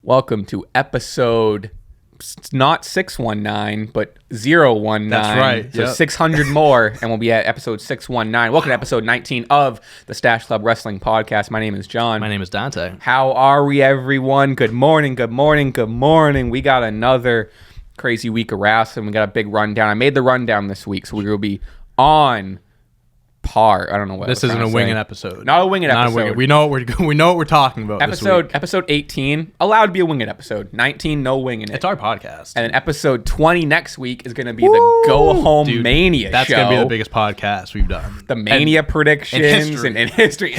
Welcome to episode, not 619, but 019. That's right. So 600 more, and we'll be at episode 619. Welcome to episode 19 of the Stache Club Wrestling Podcast. My name is John. My name is Dante. How are we, everyone? Good morning, good morning, good morning. We got another crazy week of wrestling. We got a big rundown. I made the rundown this week, so we will be on par. I don't know what this isn't a winging episode. Not a winging episode. We know what we're talking about. Episode 18 allowed to be a winging episode. 19 no winging it. It's our podcast. And then episode 20 next week is going to be the go home Mania that's show. That's going to be the biggest podcast we've done. The Mania predictions and history.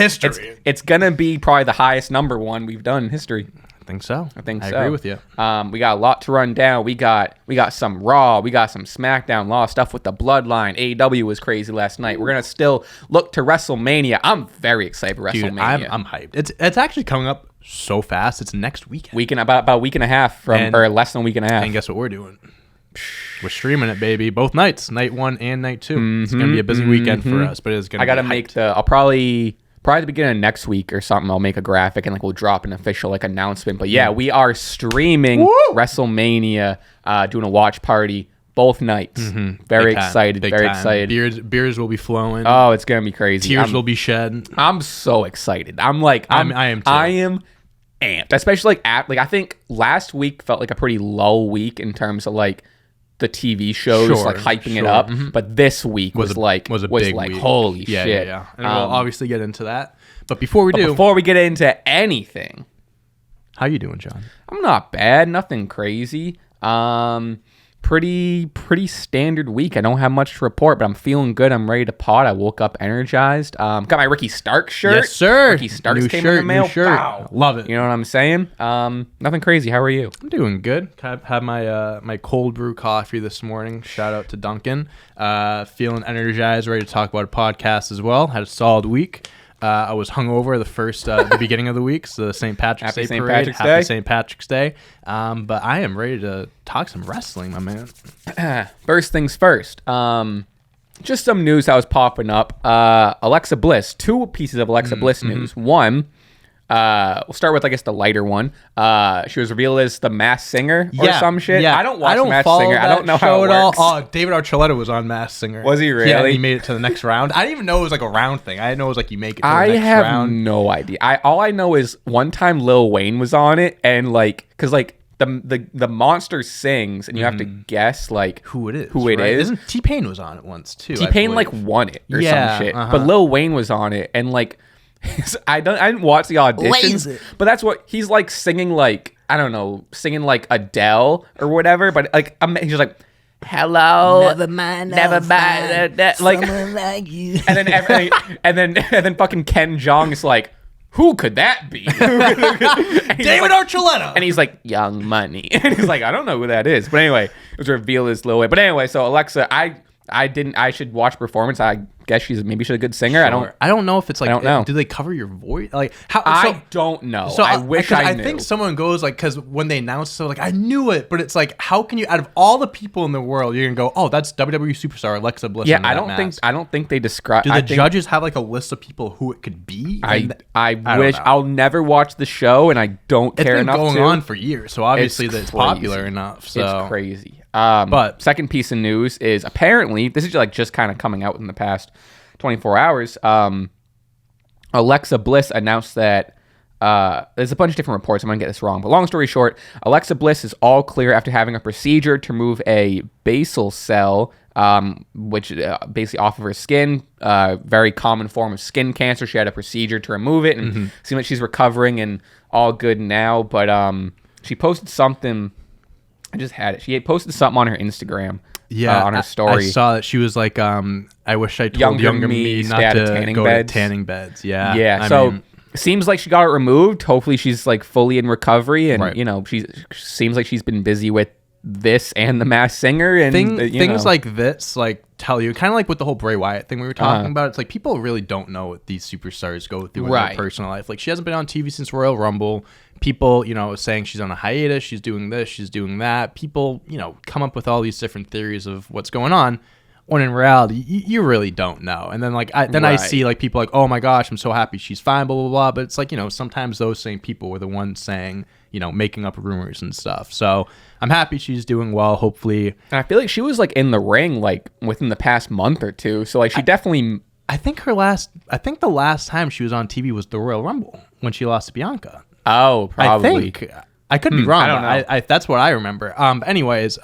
It's going to be probably the highest number one we've done in history. I think so. I agree with you. We got a lot to run down. We got some Raw. We got some SmackDown. A lot of stuff with the Bloodline. AEW was crazy last night. We're gonna still look to WrestleMania. I'm very excited for WrestleMania. Dude, I'm hyped. It's actually coming up so fast. It's next weekend. About a week and a half or less than a week and a half. And guess what we're doing? We're streaming it, baby. Both nights, night 1 and night 2. It's gonna be a busy weekend for us, but it's gonna. I gotta make I'll probably at the beginning of next week or something, I'll make a graphic and we'll drop an official announcement. But yeah, we are streaming WrestleMania, doing a watch party both nights. Very excited. Excited. Beers will be flowing. Oh, it's gonna be crazy. Tears will be shed. I'm so excited. I am too. I am amped. Especially I think last week felt like a pretty low week in terms of the TV shows, hyping it up. But this week was a big week. Holy shit. Yeah. And we'll obviously get into that. But before we get into anything, how you doing, John? I'm not bad. Nothing crazy. Pretty standard week. I don't have much to report, but I'm feeling good. I'm ready to pod. I woke up energized. Got my Ricky Starks shirt. Yes, sir. Ricky Starks came in the mail. Wow. Love it. You know what I'm saying? Nothing crazy. How are you? I'm doing good. Had my my cold brew coffee this morning. Shout out to Duncan. Feeling energized, ready to talk about a podcast as well. Had a solid week. I was hungover the beginning of the week, so the St. Patrick's Day parade. Happy St. Patrick's Day. But I am ready to talk some wrestling, my man. First things first. Just some news that was popping up. Alexa Bliss. 2 pieces of Alexa Bliss news. One, we'll start with, I guess, the lighter one. She was revealed as the Masked Singer or some shit. Yeah. I don't watch Masked Singer. I don't know how it works. Oh, David Archuleta was on Masked Singer. Was he really? Yeah, he made it to the next round. I didn't even know it was a round thing. I didn't know it was you make it to the next round. I have no idea. All I know is one time Lil Wayne was on it, and because the monster sings, and you have to guess who it is. Is. Isn't T-Pain was on it once too? T-Pain won it or some shit. But Lil Wayne was on it, and I didn't watch the auditions, but that's what he's singing I don't know, singing Adele or whatever. But he's just hello, never mind, someone like you, and then fucking Ken Jeong is who could that be? David Archuleta. And he's Young Money. And he's I don't know who that is. But anyway, it was revealed as Lil Wayne. But anyway, so Alexa, I should watch performance. I guess she's a good singer. Sure. I don't know if it's I don't know. Do they cover your voice? How? I don't know. So I wish I knew. I think someone goes because when they announce I knew it, but it's how can you out of all the people in the world you're gonna go, oh, that's WWE superstar Alexa Bliss. Yeah, I don't think they describe. Do the judges have a list of people who it could be? I wish. I'll never watch the show, and I don't care enough. It's been going on for years, so obviously it's popular enough. So it's crazy. But second piece of news is apparently this is just kind of coming out in the past 24 hours. Alexa Bliss announced that there's a bunch of different reports. I'm going to get this wrong. But long story short, Alexa Bliss is all clear after having a procedure to remove a basal cell, which basically off of her skin. Very common form of skin cancer. She had a procedure to remove it, and seems like she's recovering and all good now. But she posted something. I just had it. She had posted something on her Instagram. Yeah, on her story. I saw that she was I wish I told younger me not to go to tanning beds. Yeah. Yeah. Seems like she got it removed. Hopefully she's fully in recovery, and she seems like she's been busy with this and the Masked Singer and things like this tell you kind of with the whole Bray Wyatt thing we were talking about. It's people really don't know what these superstars go through in their personal life. She hasn't been on TV since Royal Rumble. People, saying she's on a hiatus, she's doing this, she's doing that. People, come up with all these different theories of what's going on. when in reality, you really don't know. And then I see like people like, oh my gosh, I'm so happy she's fine, blah, blah, blah. But it's like, sometimes those same people were the ones saying, making up rumors and stuff. So I'm happy she's doing well, hopefully. And I feel like she was like in the ring like within the past month or two. So like she definitely... I think the last time she was on TV was the Royal Rumble when she lost to Bianca. Oh, probably. I could be wrong. I don't know. That's what I remember. Anyways,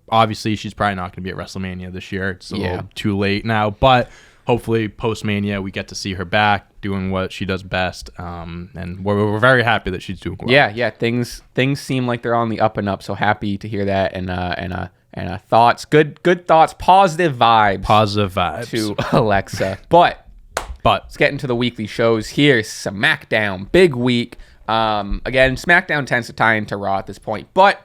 obviously she's probably not going to be at WrestleMania this year. It's a little too late now, but hopefully post-Mania we get to see her back doing what she does best. And we're very happy that she's doing well. Yeah. Things seem like they're on the up and up. So happy to hear that. And thoughts, good thoughts, positive vibes to Alexa. But let's get into the weekly shows here. SmackDown, big week. Again, SmackDown tends to tie into Raw at this point, but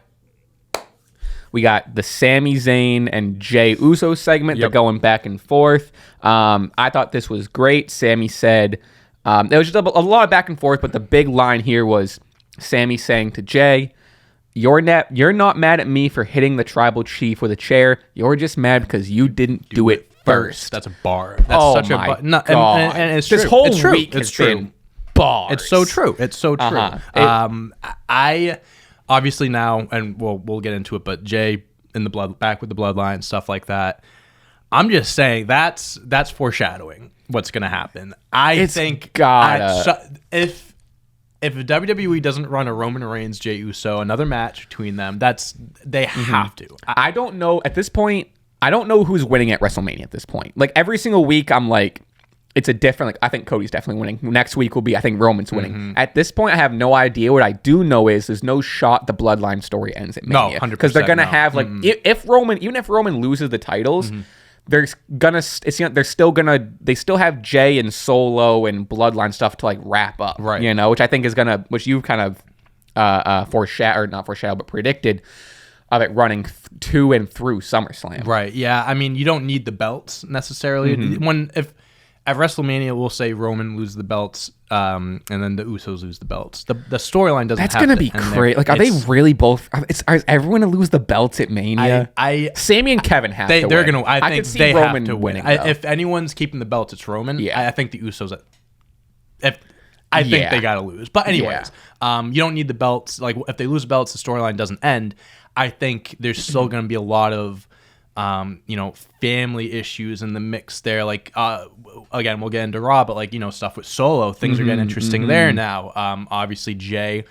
we got the Sami Zayn and Jey Uso segment. They're going back and forth. I thought this was great. Sami said there was just a lot of back and forth, but the big line here was Sami saying to Jey, You're not mad at me for hitting the tribal chief with a chair. You're just mad because you didn't do it first. That's a bar. That's such a bar. No, and it's this true. whole it's true. week it's has true. been bars. It's so true. It's so true. I obviously now, and we'll get into it, but Jey in the back with the bloodline, stuff like that. I'm just saying that's foreshadowing what's going to happen. I think if WWE doesn't run a Roman Reigns, Jey Uso, another match between them, they have to. I don't know at this point. I don't know who's winning at WrestleMania at this point. Like every single week, I'm like, it's a different. Like I think Cody's definitely winning. Next week will be, I think Roman's winning. At this point, I have no idea. What I do know is there's no shot the bloodline story ends at Mania. No, 100%. Because they're gonna have like if Roman loses the titles. They still have Jey and Solo and Bloodline stuff to like wrap up, right? Which I think is which you've kind of not foreshadowed, but predicted of it running to and through SummerSlam, right? Yeah, I mean, you don't need the belts necessarily. If at WrestleMania, we'll say Roman loses the belts, and then the Usos lose the belts. The storyline doesn't. That's gonna be great. Like, are they really both? Is everyone gonna lose the belts at Mania? Sami and Kevin have to. They're win. gonna. I think could see they Roman have to winning. If anyone's keeping the belts, it's Roman. Yeah. I think the Usos. I think they gotta lose. But anyways, you don't need the belts. Like if they lose belts, the storyline doesn't end. I think there's still gonna be a lot of family issues in the mix there. Like, again, we'll get into Raw, but like, stuff with Solo, things are getting interesting there now. Obviously Jey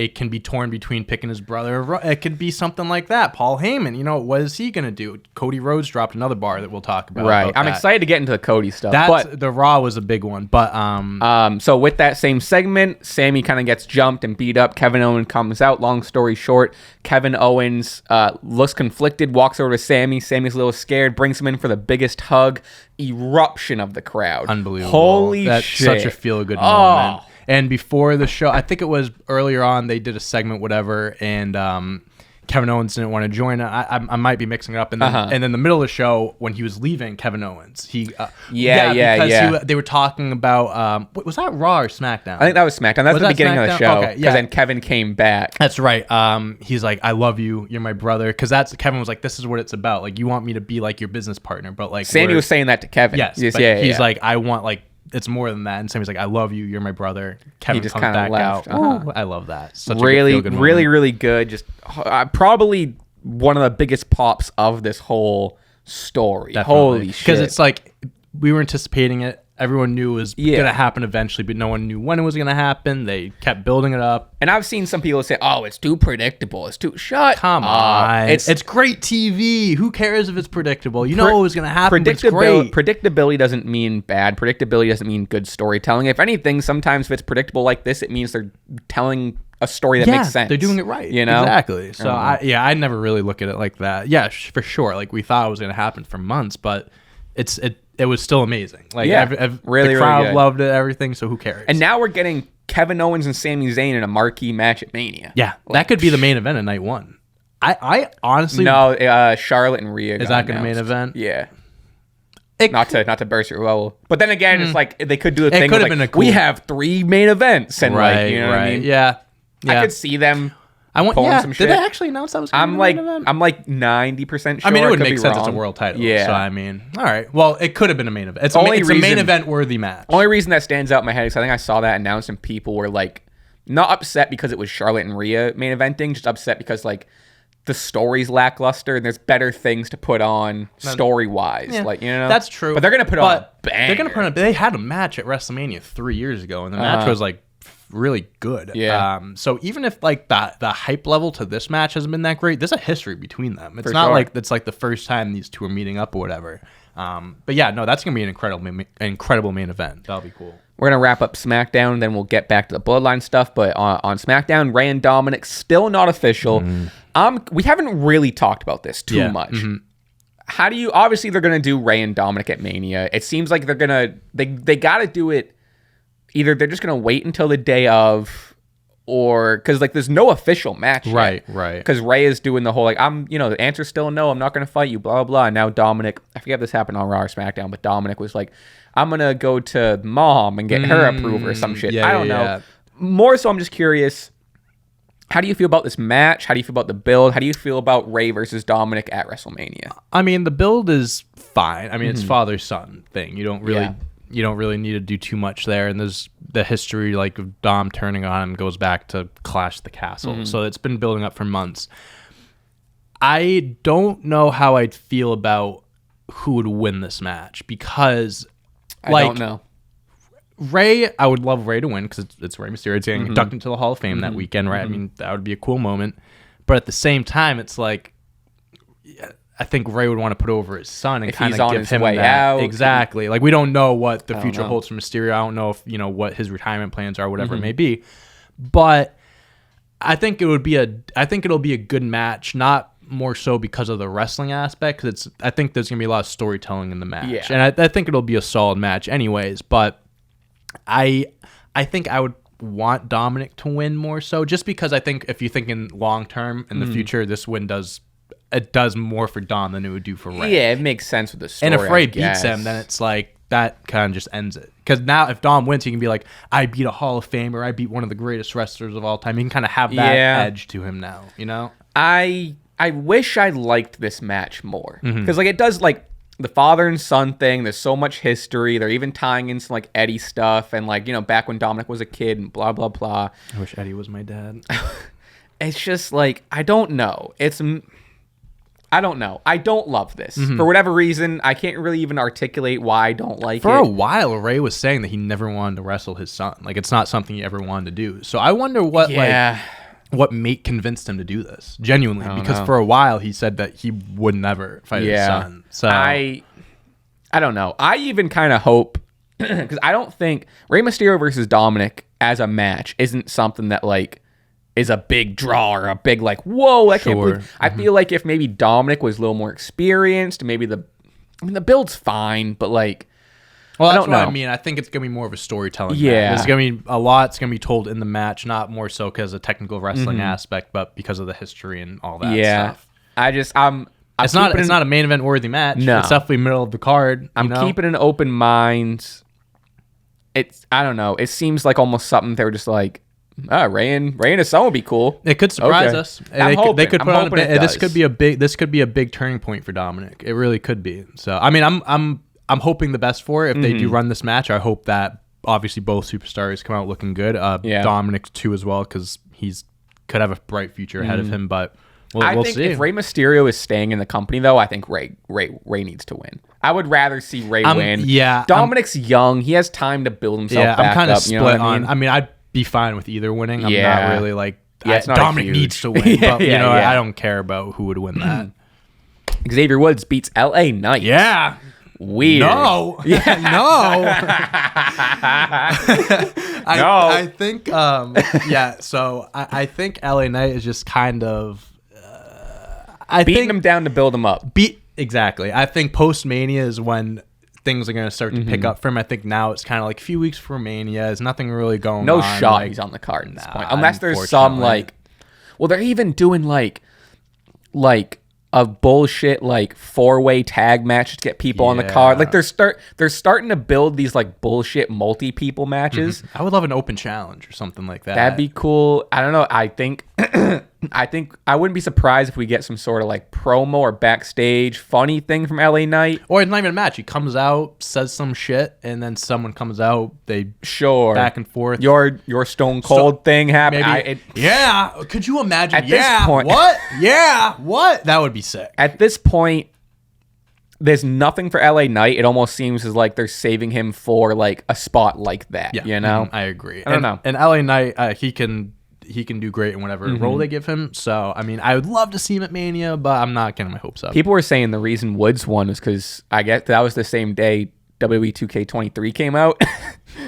can be torn between picking his brother. It could be something like that. Paul Heyman, what is he going to do? Cody Rhodes dropped another bar that we'll talk about. Right. I'm excited to get into the Cody stuff. But the Raw was a big one. But so with that same segment, Sami kind of gets jumped and beat up. Kevin Owens comes out. Long story short, Kevin Owens looks conflicted, walks over to Sami. Sami's a little scared, brings him in for the biggest hug. Eruption of the crowd. Unbelievable. Holy That's shit. Such a feel-good moment. And before the show, I think it was earlier on, they did a segment, whatever, and Kevin Owens didn't want to join it. I might be mixing it up. And then, and in the middle of the show, when he was leaving, Kevin Owens, they were talking about, was that Raw or SmackDown? I think that was SmackDown. That's the beginning of the show. Okay, because then Kevin came back. That's right. He's like, I love you. You're my brother. Because Kevin was like, this is what it's about. Like, you want me to be like your business partner. But like, Sami was saying that to Kevin. Yes. He's like, I want like, it's more than that. And Sami's like, I love you. You're my brother. Kevin just comes back left. Out. I love that. Such really, a good really, really good. Just probably one of the biggest pops of this whole story. Definitely. Holy shit. Because it's like, we were anticipating it. Everyone knew it was going to happen eventually, but no one knew when it was going to happen. They kept building it up. And I've seen some people say, oh, it's too predictable. Come on. It's great TV. Who cares if it's predictable? You know what was going to happen, but it's great. Predictability doesn't mean bad. Predictability doesn't mean good storytelling. If anything, sometimes if it's predictable like this, it means they're telling a story that makes sense. They're doing it right. Exactly. So, I never really look at it like that. Yeah, for sure. Like, we thought it was going to happen for months, but it was still amazing. Like, really, the crowd really loved it, everything, so who cares? And now we're getting Kevin Owens and Sami Zayn in a marquee match at Mania. Yeah, that could be the main event of night one. I honestly... No, Charlotte and Rhea is that going to main event? Yeah. Not to burst your bubble. But then again, it's like, they could do a thing could like, have been a cool... we have 3 main events. And right, like, you know what I mean? Yeah. I could see them... some shit. Did they actually announce that was going to be the main event? I'm like 90% sure. I mean, it would make sense. It's a world title. Yeah. So I mean, all right. Well, it could have been a main event. It's a main event worthy match. Only reason that stands out in my head is I think I saw that announced and people were like not upset because it was Charlotte and Rhea main eventing, just upset because like the story's lackluster and there's better things to put on story wise. Yeah, like, you know, that's true. But they're gonna put on a banger. They're gonna put on. They had a match at WrestleMania 3 years ago, and the match was like really good. Yeah. So even if like the hype level to this match hasn't been that great, there's a history between them. It's not like it's like the first time these two are meeting up or whatever. But yeah, no, that's gonna be an incredible main event. That'll be cool. We're going to wrap up SmackDown, then we'll get back to the Bloodline stuff. But on SmackDown, Rey and Dominik, still not official. We haven't really talked about this too much. How do you... Obviously, they're going to do Rey and Dominik at Mania. It seems like they're going to... They got to do it... Either they're just going to wait until the day of, or... Because, like, there's no official match yet. Right. Because Rey is doing the whole, like, the answer's still no, I'm not going to fight you, blah, blah, blah. And now Dominik... I forget if this happened on Raw or SmackDown, but Dominik was like... I'm going to go to Mom and get her approval or some shit. I don't know. More so, I'm just curious, how do you feel about this match? How do you feel about the build? How do you feel about Rey versus Dominik at WrestleMania? I mean, the build is fine. I mean, it's father-son thing. You don't really need to do too much there. And there's the history like of Dom turning on him goes back to Clash at the Castle. So it's been building up for months. I don't know how I'd feel about who would win this match because... I don't know. Rey, I would love Rey to win because it's Rey Mysterio. It's getting inducted into the Hall of Fame that weekend, right? I mean, that would be a cool moment. But at the same time, it's like, I think Rey would want to put over his son and kind of give him that. Out. Exactly. Like, we don't know what the future holds for Mysterio. I don't know if, what his retirement plans are, whatever it may be. But I think it'll be a good match, not more so because of the wrestling aspect, because I think there's gonna be a lot of storytelling in the match, and I think it'll be a solid match anyways. But I think I would want Dominik to win more so, just because I think if you think in long term in the future, this win does more for Dom than it would do for Rey. Yeah, it makes sense with the story. And if Rey beats him, then it's like that kind of just ends it. Because now if Dom wins, he can be like, I beat a Hall of Famer, I beat one of the greatest wrestlers of all time. He can kind of have that edge to him now, I wish I liked this match more because like it does like the father and son thing. There's so much history. They're even tying in some like Eddie stuff and like back when Dominik was a kid and blah blah blah. I wish Eddie was my dad. It's just like I don't know. I don't know. I don't love this for whatever reason. I can't really even articulate why I don't like it. For a while, Rey was saying that he never wanted to wrestle his son. Like it's not something he ever wanted to do. So I wonder what what mate convinced him to do this genuinely, because for a while he said that he would never fight his son. So I don't know. I even kind of hope because I don't think Rey Mysterio versus Dominik as a match isn't something that like is a big draw or a big like whoa. I can't believe. I feel like if maybe Dominik was a little more experienced, maybe the build's fine, but like. Well, that's what I mean. I think it's going to be more of a storytelling match. There's going to be a lot's going to be told in the match, not more so because of the technical wrestling aspect, but because of the history and all that stuff. It's not a main event worthy match. No. It's definitely middle of the card. I'm keeping an open mind. I don't know. It seems like almost something they were just like, Rey and his son would be cool. It could surprise us. They could put on this could be a big turning point for Dominik. It really could be. So I mean, I'm hoping the best for it. If they do run this match, I hope that obviously both superstars come out looking good. Dominik too as well, because he's could have a bright future ahead of him. But we'll see. If Rey Mysterio is staying in the company, though, I think Rey needs to win. I would rather see Rey win. Yeah, Dominik's young; he has time to build himself back up. I'm kind of split on. I mean, I'd be fine with either winning. I'm not really like. Dominik needs to win, but I don't care about who would win that. Xavier Woods beats LA Knight. Yeah. Weird. No. Yeah, no. I think, so I think LA Knight is just kind of... beating him down to build him up. Exactly. I think post-Mania is when things are going to start to pick up for him. I think now it's kind of like a few weeks for Mania. There's nothing really going on. No shot he's on the card at this point. Unless there's some like... Well, they're even doing like a bullshit like 4-way tag match to get people on the card. Like they're starting to build these like bullshit multi-people matches. I would love an open challenge or something like that. That'd be cool. I don't know. I think I think I wouldn't be surprised if we get some sort of like promo or backstage funny thing from LA Knight. Or it's not even a match. He comes out, says some shit, and then someone comes out. They back and forth. Your Stone Cold thing happened. Yeah. Could you imagine? At this point, what? Yeah. What? That would be sick. At this point, there's nothing for LA Knight. It almost seems as like they're saving him for like a spot like that. Yeah. You know? I agree. I don't know. And LA Knight, he can do great in whatever role they give him. So, I mean, I would love to see him at Mania, but I'm not getting my hopes up. People were saying the reason Woods won was because I guess that was the same day WWE 2K23 came out.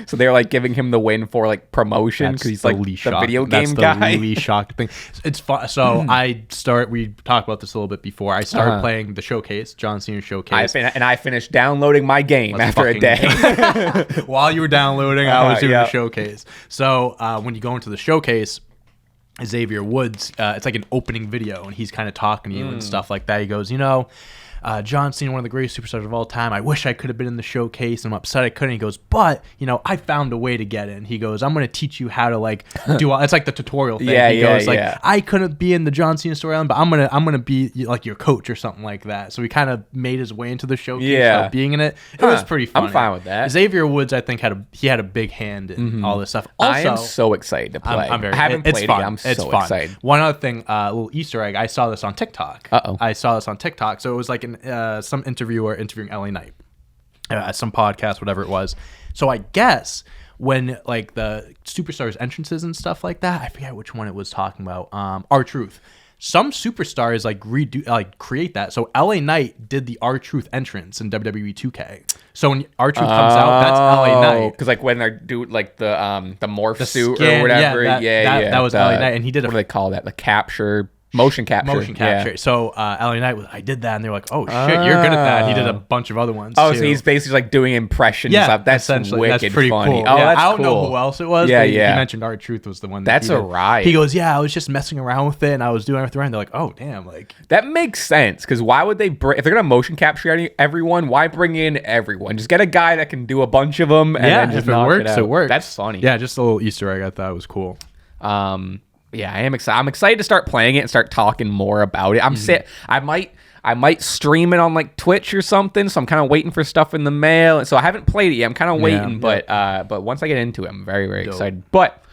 So they're like giving him the win for like promotion because he's like the video game guy. That's the really shocking thing. It's fun. So we talked about this a little bit before. I started playing the showcase, John Cena showcase. I finished downloading my game after a day. While you were downloading, I was doing the showcase. So when you go into the showcase, Xavier Woods, it's like an opening video, and he's kind of talking to you and stuff like that. He goes, John Cena, one of the greatest superstars of all time. I wish I could have been in the showcase. I'm upset I couldn't. He goes, but I found a way to get in. He goes, I'm going to teach you how to like do all. It's like the tutorial thing. He goes I couldn't be in the John Cena storyline, but I'm gonna be like your coach or something like that. So he kind of made his way into the showcase without being in it. It was pretty funny. I'm fine with that. Xavier Woods, I think, had a big hand in all this stuff. Also, I am so excited to play. I haven't played it. I'm so excited. One other thing, a little Easter egg. I saw this on TikTok. I saw this on TikTok. So it was like some interviewer interviewing LA Knight at some podcast, whatever it was. So I guess when like the superstars entrances and stuff like that, I forget which one it was talking about. R-Truth. Some superstars create that. So LA Knight did the R-Truth entrance in WWE 2K. So when R-Truth comes out, that's LA Knight. Because like when they do like the morph suit or whatever, that was LA Knight, and he did what do they call that? The capture. Motion capture. Yeah. So LA Knight I did that, and they were like, "Oh shit, you're good at that." He did a bunch of other ones. Oh, too. So he's basically like doing impressions. Yeah, that's wicked. That's pretty funny. Cool. Oh, yeah, that's I don't cool. know who else it was. But he mentioned R-Truth was the one. That's a riot. He goes, "Yeah, I was just messing around with it, and I was doing everything." And they're like, "Oh, damn!" Like that makes sense because why would they? If they're gonna motion capture everyone, why bring in everyone? Just get a guy that can do a bunch of them. And then just if it works, it works. That's funny. Yeah, just a little Easter egg. I thought it was cool. Yeah, I am excited. I'm excited to start playing it and start talking more about it. I might stream it on like Twitch or something. So I'm kind of waiting for stuff in the mail. So I haven't played it yet. I'm kind of waiting, but once I get into it, I'm very, very excited. But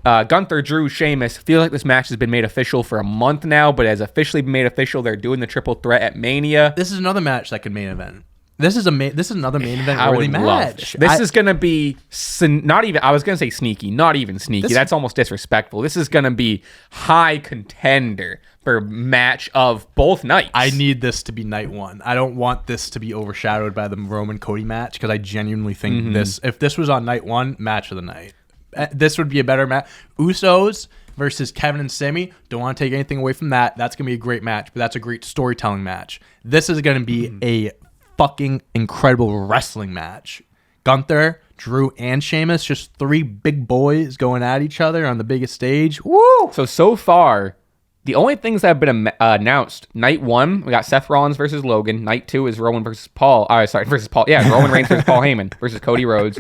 Gunther, Drew, Sheamus. Feel like this match has been made official for a month now, but has officially been made official. They're doing the triple threat at Mania. This is another match that could main event. This is another main event worthy match. This is gonna be not even. I was gonna say sneaky, not even sneaky. That's almost disrespectful. This is gonna be high contender for match of both nights. I need this to be night one. I don't want this to be overshadowed by the Roman Cody match because I genuinely think if this was on night one, match of the night, this would be a better match. Usos versus Kevin and Sami. Don't want to take anything away from that. That's gonna be a great match, but that's a great storytelling match. This is gonna be a fucking incredible wrestling match. Gunther, Drew, and Sheamus, just three big boys going at each other on the biggest stage. Woo! So far, the only things that have been announced, night one, we got Seth Rollins versus Logan. Night two is Roman versus Paul. Versus Paul. Yeah, Roman Reigns versus Paul Heyman versus Cody Rhodes.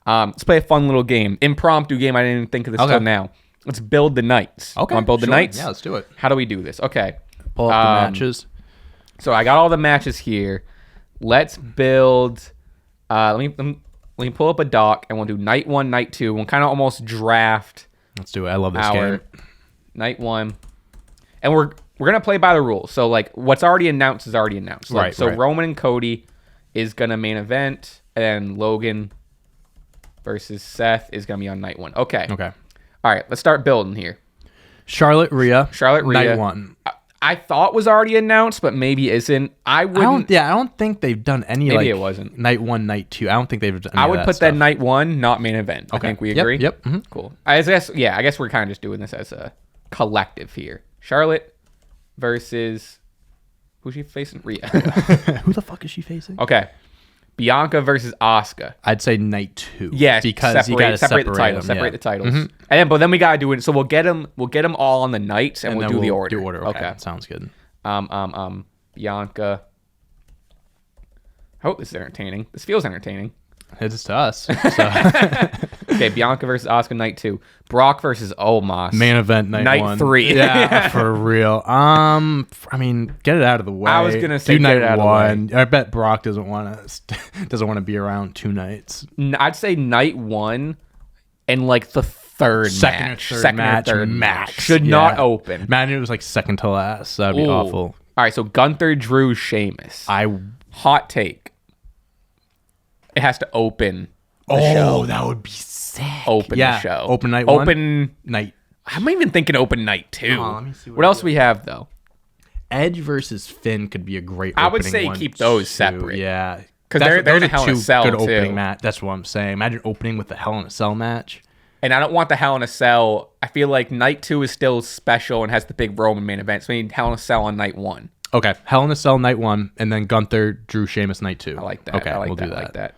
Let's play a fun little game. Impromptu game. I didn't even think of this until now. Let's build the nights. Okay. Want to build the nights? Yeah, let's do it. How do we do this? Okay. Pull up the matches. So I got all the matches here. Let's build. Let me pull up a doc and we'll do night one, night two. We'll kind of almost draft. Let's do it. I love this game. Night one, and we're gonna play by the rules. So like what's already announced is already announced. Right. So Roman and Cody is gonna main event, and Logan versus Seth is gonna be on night one. Okay. Okay. All right. Let's start building here. Charlotte Rhea. Night one. I thought was already announced, but maybe isn't. I don't think they've done any. Maybe it wasn't night one, night two. I don't think they've done. I would put that night one, not main event. Okay. I think we agree. Yep. Mm-hmm. Cool. I guess we're kind of just doing this as a collective here. Charlotte versus who's she facing? Rhea. Who the fuck is she facing? Okay. Bianca versus Asuka. I'd say night two. Yes, because you gotta separate the titles. Separate the titles, and then we gotta do it. So we'll get them all on the nights, and we'll do the order. Okay, sounds good. Bianca. I hope this is entertaining. This feels entertaining. It's to us. So. Okay, Bianca versus Asuka night 2. Brock versus Omos. Main event night 1. 3. Yeah, for real. I mean, get it out of the way. I was gonna say night get it out 1. of the way. I bet Brock doesn't want to be around 2 nights. I'd say night 1 and like the second or third match should not open. Imagine it was like second to last. That'd be awful. All right, so Gunther, Drew, Sheamus. Hot take. It has to open the show. That would be sick. Open the show. Open night 1. Open night. I'm even thinking open night 2. Let me see what else we have though? Edge versus Finn could be a great. I would say keep those separate. Yeah, because they're in a Hell in a Cell good too. Opening match. That's what I'm saying. Imagine opening with the Hell in a Cell match. And I don't want the Hell in a Cell. I feel like night 2 is still special and has the big Roman main event. So we need Hell in a Cell on night 1. Okay, Hell in a Cell night 1, and then Gunther, Drew, Sheamus night 2. I like that. Okay, we'll do that. I like that.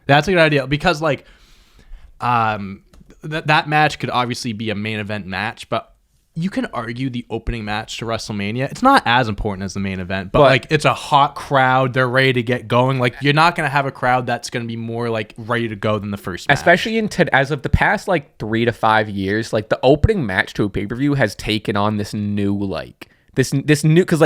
That's a good idea because like, that match could obviously be a main event match, but you can argue the opening match to WrestleMania. It's not as important as the main event, but like it's a hot crowd. They're ready to get going. Like you're not going to have a crowd that's going to be more like ready to go than the first match. Especially as of the past like 3 to 5 years, like the opening match to a pay-per-view has taken on this new because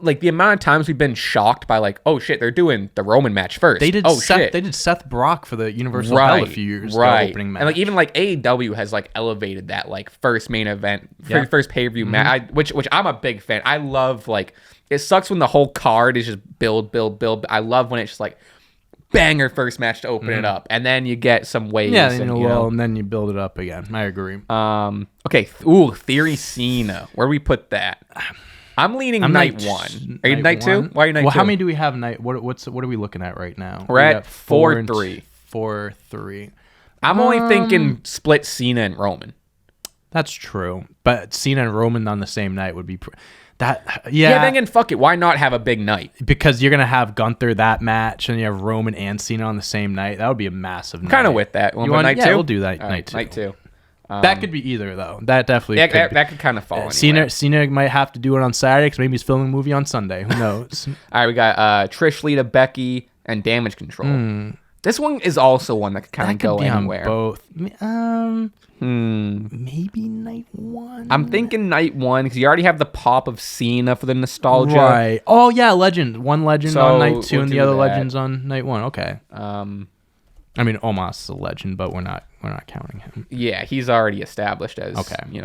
like the amount of times we've been shocked by like, oh shit, they're doing the Roman match first. They did shit. They did Seth Brock for the Universal Belt a few years ago, opening match. And like even like AEW has like elevated that like first main event, first pay-per-view match, which I'm a big fan. I love like it sucks when the whole card is just build. I love when it's just like banger first match to open it up, and then you get some waves. Yeah, and then you build it up again. I agree. Okay. Theory Cena. Where do we put that? I'm leaning night 1. Are you night 2? Why are you night 2? Well, how many do we have night? What are we looking at right now? We're at 4-3. 4-3. I'm only thinking split Cena and Roman. That's true, but Cena and Roman on the same night would be then again, fuck it. Why not have a big night? Because you're gonna have Gunther that match, and you have Roman and Cena on the same night. That would be a massive night. Kind of with that. You want night 2? We'll do that night 2. Night 2. That could be either though. That definitely that could kind of fall. Anywhere. Cena might have to do it on Saturday because maybe he's filming a movie on Sunday. Who knows? All right, we got Trish, Lita, Becky, and Damage Control. This one is also one that could kind of go anywhere. Both. Maybe night 1. I'm thinking night 1 because you already have the pop of Cena for the nostalgia. Right. Oh yeah, legend. One legend on night 2 and the other legends on night 1. Okay. I mean, Omos is a legend, but we're not counting him. Yeah, he's already established as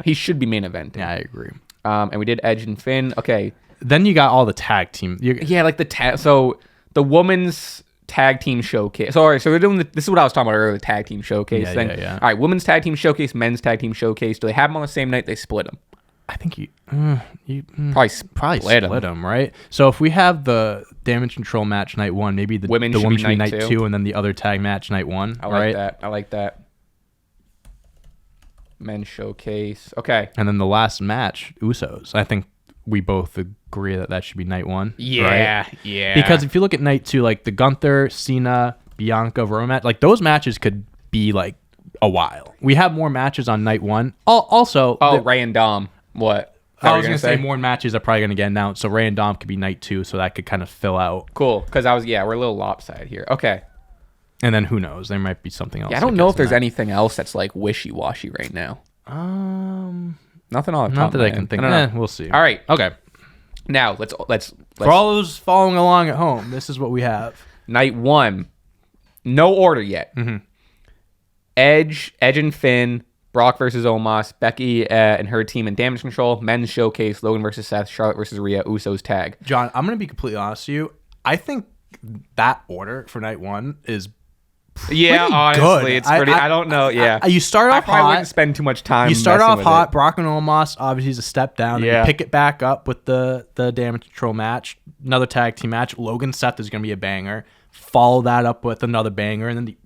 he should be main eventing. Yeah, I agree. And we did Edge and Finn. Okay. Then you got all the tag team. Like so the women's tag team showcase. So we're doing this is what I was talking about earlier, the tag team showcase thing. Yeah. All right, women's tag team showcase, men's tag team showcase. Do they have them on the same night? They split them. I think you probably split them, right? So if we have the Damage Control match night 1, maybe the women should be night 2, and then the other tag match night 1. I like that. Men's showcase. Okay. And then the last match, Usos. I think we both agree that should be night 1. Yeah, right? yeah. Because if you look at night 2, like the Gunther, Cena, Bianca, Roman match, like those matches could be like a while. We have more matches on night 1. Also, Ray and Dom. What? I was going to say more matches are probably going to get announced. So Ray and Dom could be night 2, so that could kind of fill out. Cool, because we're a little lopsided here. Okay. And then who knows? There might be something else. Yeah, I don't know if there's anything else that's like wishy-washy right now. Nothing on the top. Not that I can think of. We'll see. All right. Okay. Now let's for all those following along at home, this is what we have. Night 1, no order yet. Edge and Finn. Brock versus Omos, Becky and her team in Damage Control, Men's Showcase, Logan versus Seth, Charlotte versus Rhea, Usos tag. John, I'm going to be completely honest with you. I think that order for night 1 is honestly, good. it's pretty. I don't know. You start off I hot. Wouldn't spend too much time. You start off hot. Brock and Omos obviously is a step down. And you pick it back up with the Damage Control match, another tag team match. Logan Seth is going to be a banger. Follow that up with another banger, and then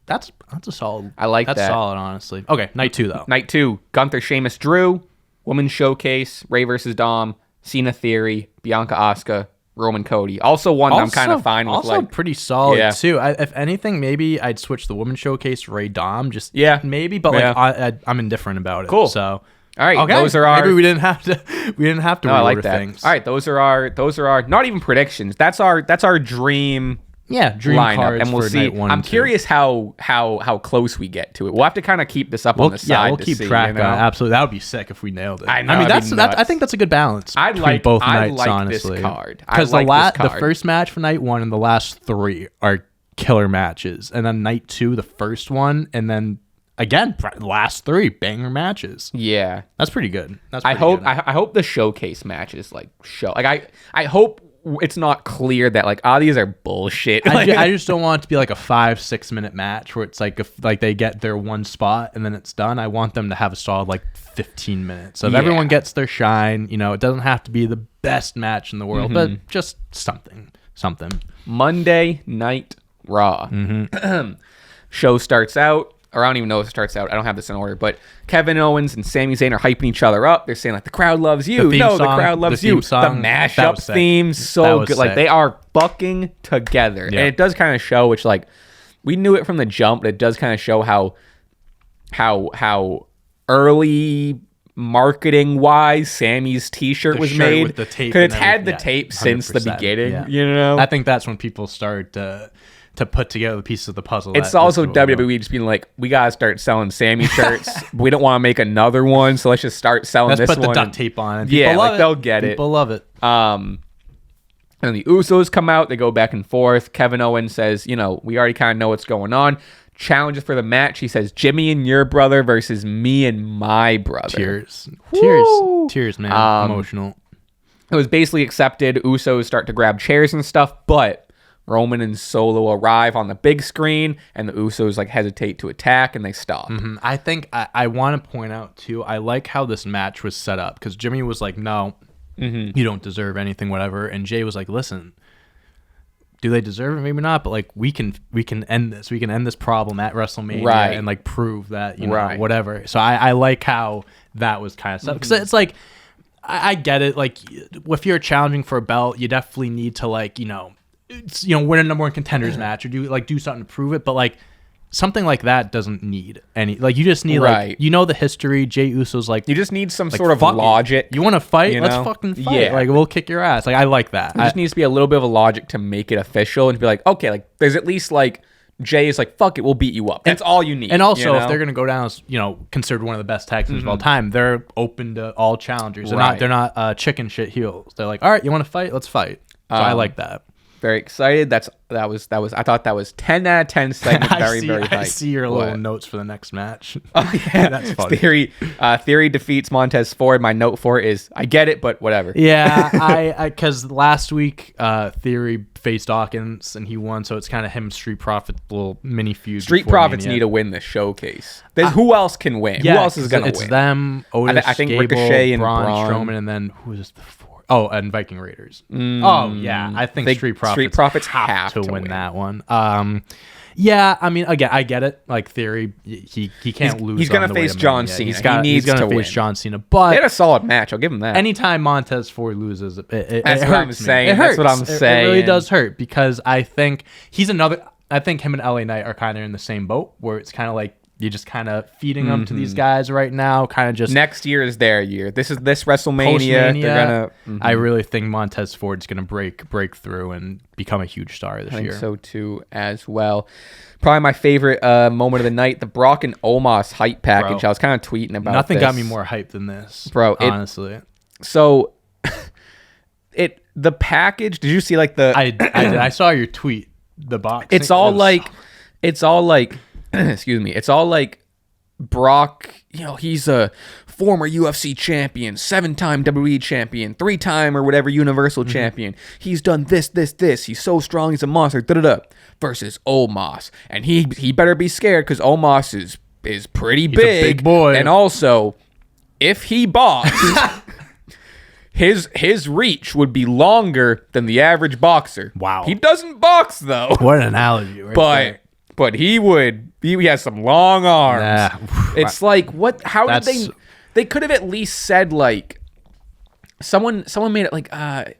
that's a solid. I like that's that. solid, honestly. Okay, night 2 though. Night 2, Gunther, Sheamus, Drew, Women's Showcase, Ray versus Dom, Cena Theory, Bianca, Asuka, Roman, Cody. Also one that I'm kind of fine with. Also pretty solid too. If anything, maybe I'd switch the Women's Showcase Ray Dom. Maybe, but I'm indifferent about it. Cool. So all right, those are our. Maybe we didn't have to. I like that. Things. All right, those are our. Not even predictions. That's our dream dream lineup, cards and we'll for see. night 1 I'm and 2. curious how close we get to it. We'll have to kind of keep this up on the side. We'll to keep see, track. you know? Absolutely, that would be sick if we nailed it. I know, I mean, that'd be nuts. I think that's a good balance. I between like both I nights, like honestly. this card Because the first match for night 1 and the last 3 are killer matches, and then night 2, the first one, and then again the last 3 banger matches. Yeah, that's pretty good. I hope the showcase matches I hope it's not clear that like these are bullshit. I just don't want it to be like a 5-6 minute match where it's like if like they get their one spot and then it's done. I want them to have a solid like 15 minutes. So if everyone gets their shine, you know, it doesn't have to be the best match in the world, but just something. Monday Night Raw. Show starts out. Or I don't even know if it starts out. I don't have this in order. But Kevin Owens and Sami Zayn are hyping each other up. They're saying, like, the crowd loves you. The crowd loves you. The mashup theme, so good. Like, they are fucking together. And it does kind of show, which, like, we knew it from the jump, but it does kind of show how early marketing-wise Sammy's T-shirt was made. With the tape. Because it's had the tape since the beginning, you know? I think that's when people start to put together the pieces of the puzzle. It's also WWE just being like, we gotta start selling Sammy shirts. We don't want to make another one, so let's just start selling this one. Let's put the duct tape on. Yeah, like they'll get it. People love it. And the Usos come out. They go back and forth. Kevin Owens says, you know, we already kind of know what's going on. Challenges for the match. He says, Jimmy and your brother versus me and my brother. Tears, man. Emotional. It was basically accepted. Usos start to grab chairs and stuff, but Roman and Solo arrive on the big screen, and the Usos like hesitate to attack, and they stop. I think I want to point out too, I like how this match was set up, because Jimmy was like, no, you don't deserve anything, whatever, and Jay was like, listen, do they deserve it? Maybe not, but like we can end this. We can end this problem at WrestleMania and like prove that, you know, whatever. So I like how that was kind of set up, because it's like I get it. Like if you're challenging for a belt, you definitely need to like, you know, win a number one contenders match or do something to prove it. But like something like that doesn't need any, like you just need like, you know, the history. Jey Uso's like, you just need some sort of logic. You want to fight? You know? Let's fucking fight. Yeah. Like we'll kick your ass. Like I like that. There just needs to be a little bit of a logic to make it official and to be like, okay, like there's at least like Jay is like, fuck it, we'll beat you up. That's all you need. And also, if they're gonna go down as, you know, considered one of the best tag teams of all time, they're open to all challengers. They're not chicken shit heels. They're like, all right, you want to fight? Let's fight. So I like that. Very excited. That was. I thought that was 10 out of 10 segment. Very hyped. I see your little notes for the next match. Oh yeah, that's funny. Theory defeats Montez Ford. My note for it is, I get it, but whatever. Yeah, I because last week Theory faced Dawkins and he won, so it's kind of him Street Profits little mini feud. Street Profits need to win this showcase. Who else can win? Yeah, who else is gonna win? It's them. Otis, I think Gable, Ricochet and Braun Strowman, and then who is the fourth? Oh, and Viking Raiders. Oh yeah, I think Street Profits have to win that one. Yeah, I mean, again, I get it. Like Theory, he can't lose. He's gonna face John Cena. He's gonna face John Cena. But they had a solid match. I'll give him that. Anytime Montez Ford loses, it that's hurts what I'm saying. That's what I'm saying. It really does hurt, because I think he's another. I think him and LA Knight are kind of in the same boat, where it's kind of like you're just kind of feeding them to these guys right now. Kind of just next year is their year. This WrestleMania. They're gonna. I really think Montez Ford's gonna break through and become a huge star this year. I think so too, as well. Probably my favorite moment of the night, the Brock and Omos hype package. Bro, I was kind of tweeting about. Nothing got me more hyped than this, bro. Honestly, so the package. Did you see like the? I saw your tweet. The box. It's all like. Excuse me. It's all like Brock, you know, he's a former UFC champion, 7-time WWE champion, 3-time or whatever Universal champion. He's done this. He's so strong. He's a monster. Versus Omos. And he better be scared because Omos is pretty big. He's a big boy. And also, if he boxed, his reach would be longer than the average boxer. Wow. He doesn't box, though. What an analogy, right? But he would. He has some long arms. It's like what? How did they? They could have at least said like, someone made it like I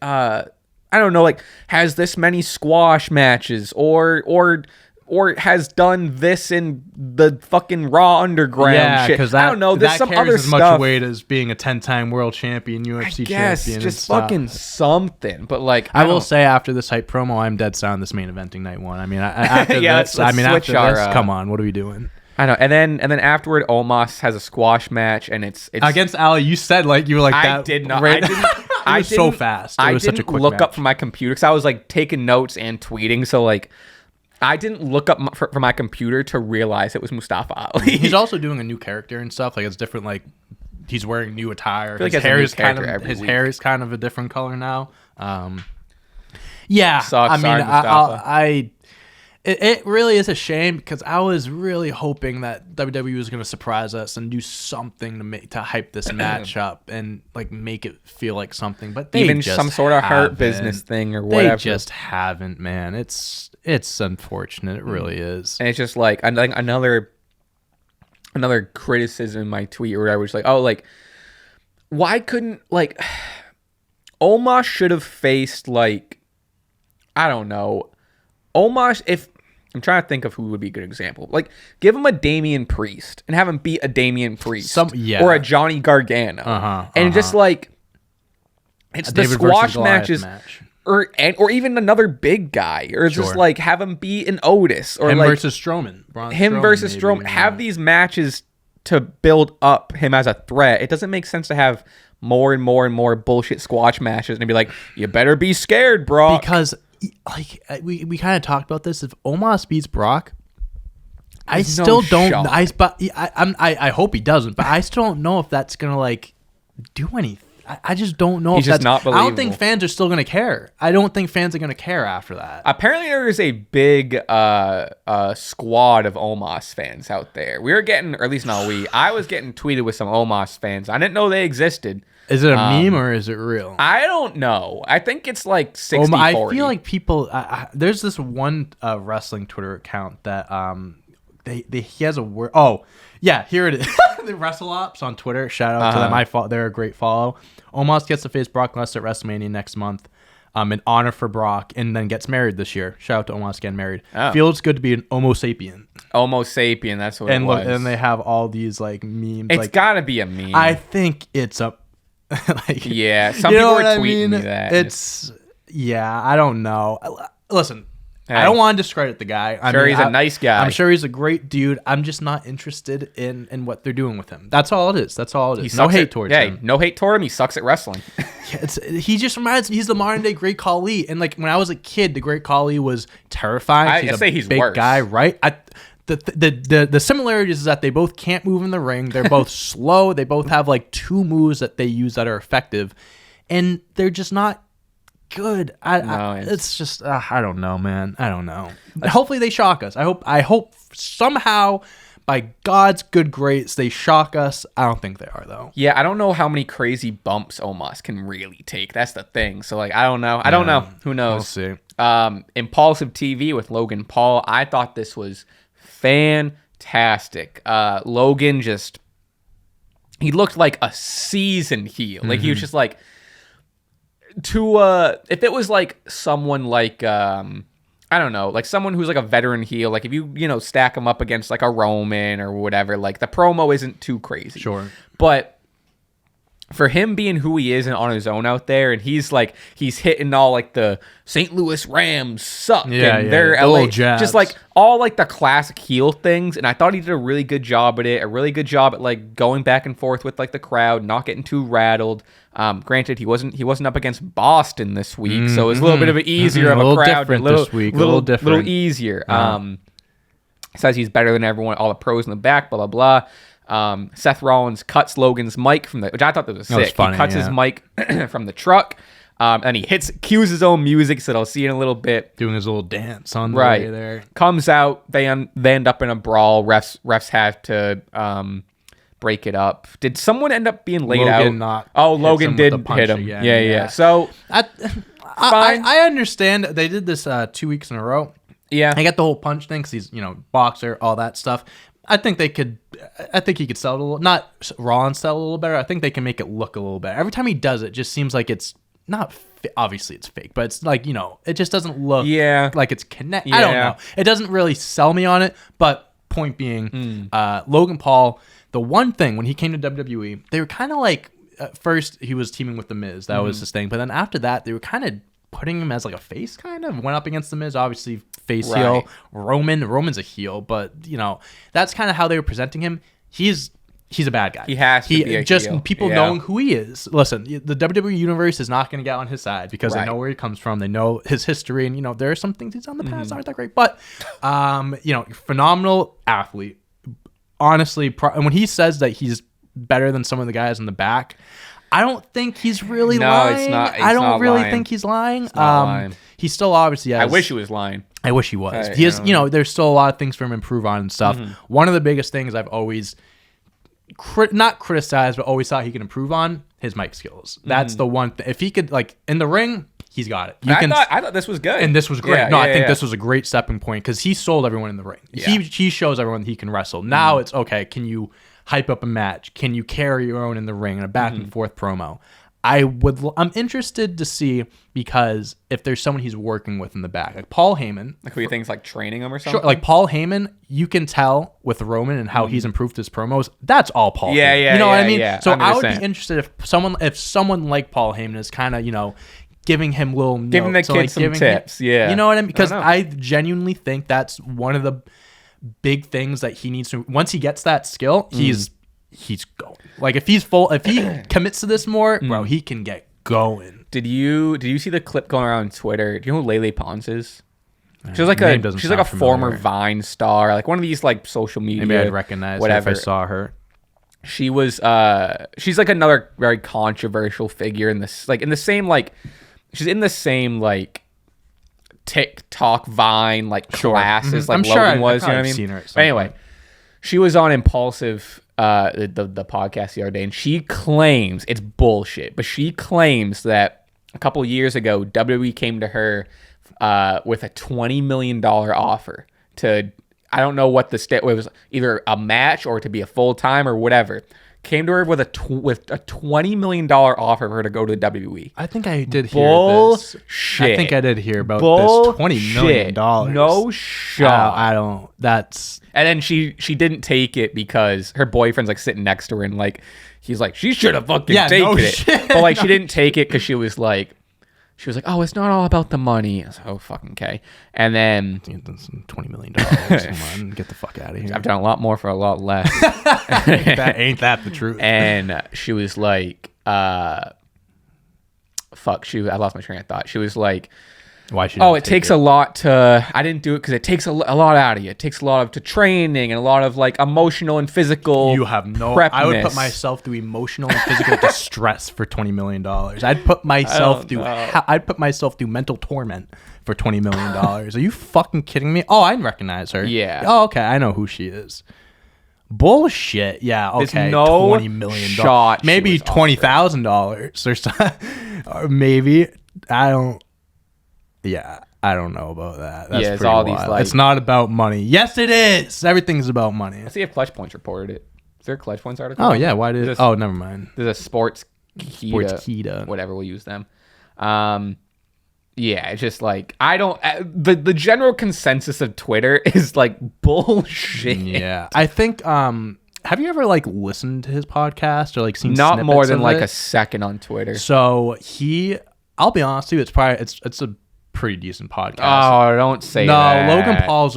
don't know, like has this many squash matches or or has done this in the fucking Raw Underground shit. Because I don't know. There's some other as stuff. much weight as being a 10-time world champion, UFC champion. Just fucking something. But like, I will say after this hype promo, I'm dead set on this main eventing night one. I mean, after this, come on, what are we doing? I know, and then afterward, Omos has a squash match, and it's against Ali. You said you were like that. I did not. Right? I didn't so fast. It was such a quick look match. up from my computer because I was like taking notes and tweeting. So like, I didn't look up from my computer to realize it was Mustafa Ali. He's also doing a new character and stuff. Like it's different. Like he's wearing new attire. His hair is kind of a different color now. Yeah, Sucks. I mean, Sorry, it really is a shame because I was really hoping that WWE was going to surprise us and do something to hype this match up and like make it feel like something. But they even just some sort of Hurt Business thing or whatever. They just haven't, man. It's unfortunate. It really is. And it's just like another criticism in my tweet or whatever. It's like, oh, like why couldn't like Omos should have faced like I don't know. Omos, if I'm trying to think of who would be a good example, like give him a Damian Priest and have him beat a Damian Priest, or a Johnny Gargano, and just like it's the squash matches, or even another big guy, or just like have him beat an Otis, or him like versus Strowman, versus Strowman. Have these matches to build up him as a threat. It doesn't make sense to have more and more and more bullshit squash matches and be like, you better be scared, bro, because. Like we kind of talked about this. If Omos beats Brock, I still don't. I hope he doesn't, but I still don't know if that's gonna like do anything. I just don't know. He's if just not believable. I don't think fans are still gonna care. I don't think fans are gonna care after that. Apparently, there is a big squad of Omos fans out there. We were getting, or at least not we. I was getting tweeted with some Omos fans. I didn't know they existed. Is it a meme or is it real? I don't know. I think it's like 60-40. I feel like people. There's this one wrestling Twitter account that he has a word. Oh yeah, here it is. The Wrestle Ops on Twitter. Shout out to them. They're a great follow. Omos gets to face Brock Lesnar at WrestleMania next month. In honor for Brock, and then gets married this year. Shout out to Omos getting married. Oh. Feels good to be an Homo sapien. Homo sapien. That's what it was. And they have all these like memes. It's gotta be a meme. I think it's a. Like, yeah, some people are tweeting me that. I don't know. Listen, I don't want to discredit the guy. I'm sure he's a nice guy. I'm sure he's a great dude. I'm just not interested in what they're doing with him. That's all it is. No hate towards him. No hate toward him. He sucks at wrestling. He just reminds me. He's the modern day Great Khali. And like when I was a kid, the Great Khali was terrifying. I'd say he's big worse. Guy, right? The similarities is that they both can't move in the ring. They're both slow. They both have like two moves that they use that are effective, and they're just not good. It's just I don't know, man. I don't know. Hopefully they shock us. I hope somehow, by God's good grace, they shock us. I don't think they are though. Yeah, I don't know how many crazy bumps Omos can really take. That's the thing. So like, I don't know. I don't know. Who knows? We'll see. Impaulsive TV with Logan Paul. I thought this was fantastic. Logan he looked like a seasoned heel. Like he was just like if it was like someone like I don't know, like someone who's like a veteran heel, like if you stack him up against like a Roman or whatever, like the promo isn't too crazy. Sure. But for him being who he is and on his own out there, and he's hitting all like the St. Louis Rams suck, and they're LA, just like all like the classic heel things. And I thought he did a really good job at it, a really good job at like going back and forth with like the crowd, not getting too rattled. Granted, he wasn't up against Boston this week, so it was a little bit of an easier of a crowd, different this week, a little different, little easier. Says he's better than everyone, all the pros in the back, blah blah blah. Seth Rollins cuts Logan's mic which I thought that was sick. That was funny, he cuts his mic from the truck, and he cues his own music, so I'll see in a little bit. Doing his little dance on the way there. Comes out, they end up in a brawl. Refs have to break it up. Did someone end up being laid out? Logan did hit him. Again. Yeah. So I understand they did this 2 weeks in a row. Yeah, I got the whole punch thing because he's boxer, all that stuff. I think he could sell it a little, not Rollins sell it a little better. I think they can make it look a little better. Every time he does it, just seems like it's obviously it's fake, but it's like, it just doesn't look like it's connected. I don't know. It doesn't really sell me on it, but point being, Logan Paul, the one thing when he came to WWE, they were kind of like, at first he was teaming with The Miz. That was his thing. But then after that, they were kind of putting him as like a face, kind of. Went up against The Miz, obviously face heel. Roman's a heel, but, that's kind of how they were presenting him. He's a bad guy. He has to be a heel. People knowing who he is. Listen, the WWE universe is not going to get on his side because they know where he comes from. They know his history, and there are some things he's done in the past aren't that great. But phenomenal athlete. Honestly, and when he says that he's better than some of the guys in the back, I don't think he's really lying. It's not. I don't really think he's lying. Lying. He still obviously has. I wish he was lying. I wish he was. He has. There's still a lot of things for him to improve on and stuff. One of the biggest things I've always not criticized, but always thought he could improve on his mic skills. That's the one thing. If he could, like, in the ring, he's got it. I thought this was good, and this was great. I think this was a great stepping point because he sold everyone in the ring. He shows everyone that he can wrestle. Now it's okay. Can you hype up a match? Can you carry your own in the ring in a back and forth promo? I'm interested to see, because if there's someone he's working with in the back, like Paul Heyman, like who he thinks like training him or something. Sure, like Paul Heyman, you can tell with Roman and how he's improved his promos. That's all Paul. Heyman. You know what I mean? So 100%. I would be interested if someone like Paul Heyman is kind of giving him little giving the kid some tips. You know what I mean? Because I genuinely think that's one of the big things that he needs to. Once he gets that skill, he's going. Like if he commits to this more, bro, he can get going. Did you see the clip going around on Twitter? Do you know who Lele Pons is? She's like a former Vine star, like one of these like social media. Maybe I'd recognize her if I saw her. She was she's like another very controversial figure in this, like in the same like she's in the same like TikTok Vine like classes like Logan was. You know what I mean? Seen her but anyway, she was on Impaulsive the podcast the other day, and she claims it's bullshit, but she claims that a couple years ago WWE came to her with a $20 million offer to, I don't know what it was, either a match or to be a full-time or whatever. Came to her with a $20 million offer for her to go to the WWE. I think I did hear this. Shit. I think I did hear about this $20 million. No shot. I don't. That's. And then she didn't take it because her boyfriend's like sitting next to her, and like he's like, she should have fucking taken it. Shit. But like she didn't take it because she was like, oh, it's not all about the money. I was like, oh, fucking okay. And then $20 million. Come on, get the fuck out of here. I've done a lot more for a lot less. Ain't that the truth? And she was like, I lost my train of thought. She was like, why should it takes a lot to, I didn't do it because it takes a lot out of you. It takes a lot of training and a lot of like emotional and physical. You have no, I would put myself through emotional and physical distress for $20 million. I'd put myself through mental torment for $20 million. Are you fucking kidding me? Oh, I recognize her. Yeah. Oh, okay. I know who she is. Bullshit. Yeah. Okay. There's no $20 million. Shot. Maybe $20,000 or something. Or maybe. I don't. Yeah, I don't know about that. That's it's all wild. These like. It's not about money. Yes, it is. Everything's about money. Let's see if ClutchPoints reported it. Is there a ClutchPoints article? Oh yeah, why did? Oh, never mind. There's a Sports Kita. Whatever, we'll use them. Yeah, it's just like I don't. The general consensus of Twitter is like bullshit. Yeah, I think. Have you ever like listened to his podcast or like seen? Not more than like a second on Twitter. So I'll be honest with you, it's a pretty decent podcast. Oh, don't say that. No, Logan Paul's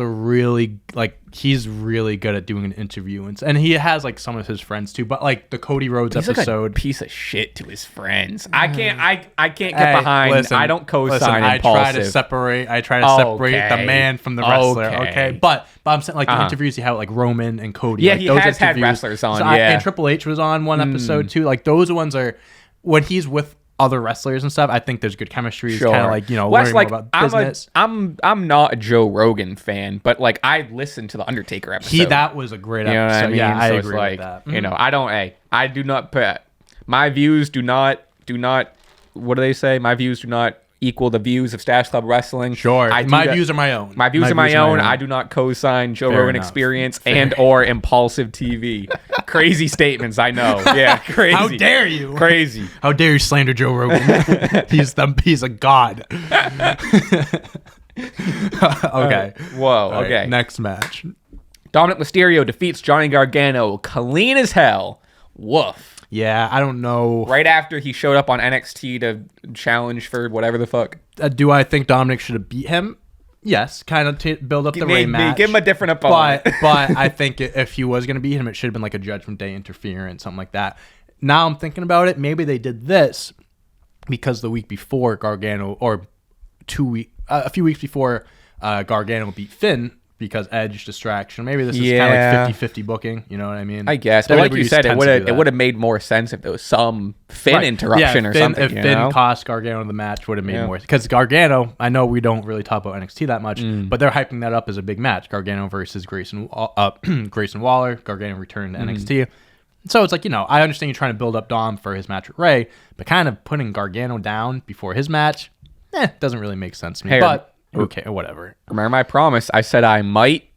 he's really good at doing an interview, and he has like some of his friends too, but like the Cody Rhodes episode, like a piece of shit to his friends. I can't get behind. Listen, I don't co-sign Impaulsive. I try to separate the man from the wrestler. Okay. But I'm saying like the interviews he had with like Roman and Cody. Yeah, like, he has had wrestlers on. And Triple H was on one episode too. Like those ones are when he's with other wrestlers and stuff. I think there's good chemistry. Sure. It's kind of like, learning more about business. I'm not a Joe Rogan fan, but like I listened to the Undertaker episode. That was a great episode. What I mean? Yeah, I agree with that. I do not put my views do not what do they say? My views do not equal the views of Stache Club Wrestling. Sure. My views are my own. My views are my own. I do not co-sign Joe Rogan Experience and or Impaulsive TV. Crazy statements, I know. Yeah, crazy. How dare you? Crazy. How dare you slander Joe Rogan? He's a god. Okay. Whoa. All okay. Right, next match. Dominic Mysterio defeats Johnny Gargano clean as hell. Woof. Yeah, I don't know. Right after he showed up on NXT to challenge for whatever the fuck. Do I think Dominic should have beat him? Yes, kind of to build up the rematch. Give him a different opponent. But I think if he was going to beat him, it should have been like a Judgment Day interference, something like that. Now I'm thinking about it. Maybe they did this because the week before Gargano, or a few weeks before Gargano beat Finn, because Edge distraction. Maybe this is kind of like 50-50 booking. You know what I mean? I guess. But like you said, it would have made more sense if there was some Finn interruption or something. If Finn cost Gargano the match, would have made more. Because Gargano, I know we don't really talk about NXT that much, but they're hyping that up as a big match. Gargano versus Grayson Waller. Gargano returned to NXT. So it's like, I understand you're trying to build up Dom for his match with Ray, but kind of putting Gargano down before his match, doesn't really make sense to me. But okay, whatever. Remember my promise? I said I might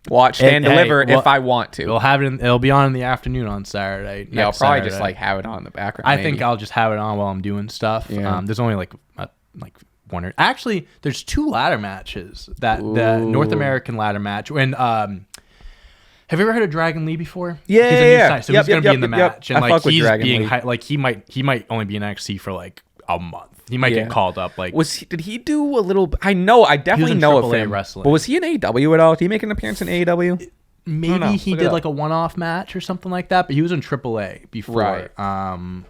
watch Stand Deliver if I want to. We'll have it. It'll be on in the afternoon on Saturday. Yeah, I'll probably just like have it on in the background. I think I'll just have it on while I'm doing stuff. Yeah. There's only like one. Actually, there's 2 ladder matches. The North American ladder match. When have you ever heard of Dragon Lee before? Yeah, he's a new sign, so he's gonna be in the match, and like he's being like he might only be in NXT for like a month. He might get called up. Like, did he do a little? I definitely know of him. Wrestling. But was he in AEW at all? Did he make an appearance in AEW? Maybe he did like a one-off match or something like that. But he was in AAA before. Right. I'm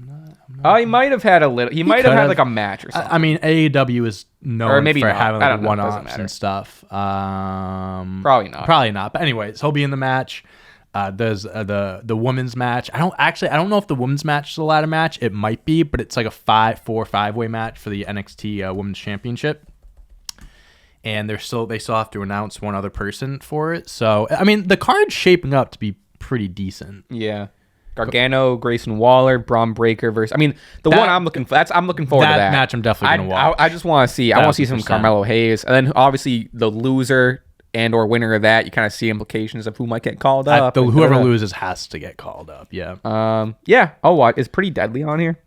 not. He might have had a little. He might have had like a match or something. I mean, AEW is known for having like one-offs and stuff. Probably not. Probably not. But anyways, he'll be in the match. There's the women's match. I don't know if the women's match is a ladder match. It might be, but it's like a 5-way match for the NXT Women's Championship. And they still have to announce one other person for it. So I mean, the card's shaping up to be pretty decent. Yeah. Gargano, Grayson Waller, Braun Breaker versus. I mean, one I'm looking for. I'm looking forward to that match. I'm definitely gonna watch. I just want to see. I want to see some Carmelo Hayes, and then obviously the loser and or winner of that, you kind of see implications of who might get called up. Whoever loses has to get called up. Yeah. Yeah. Oh, what is Pretty Deadly on here?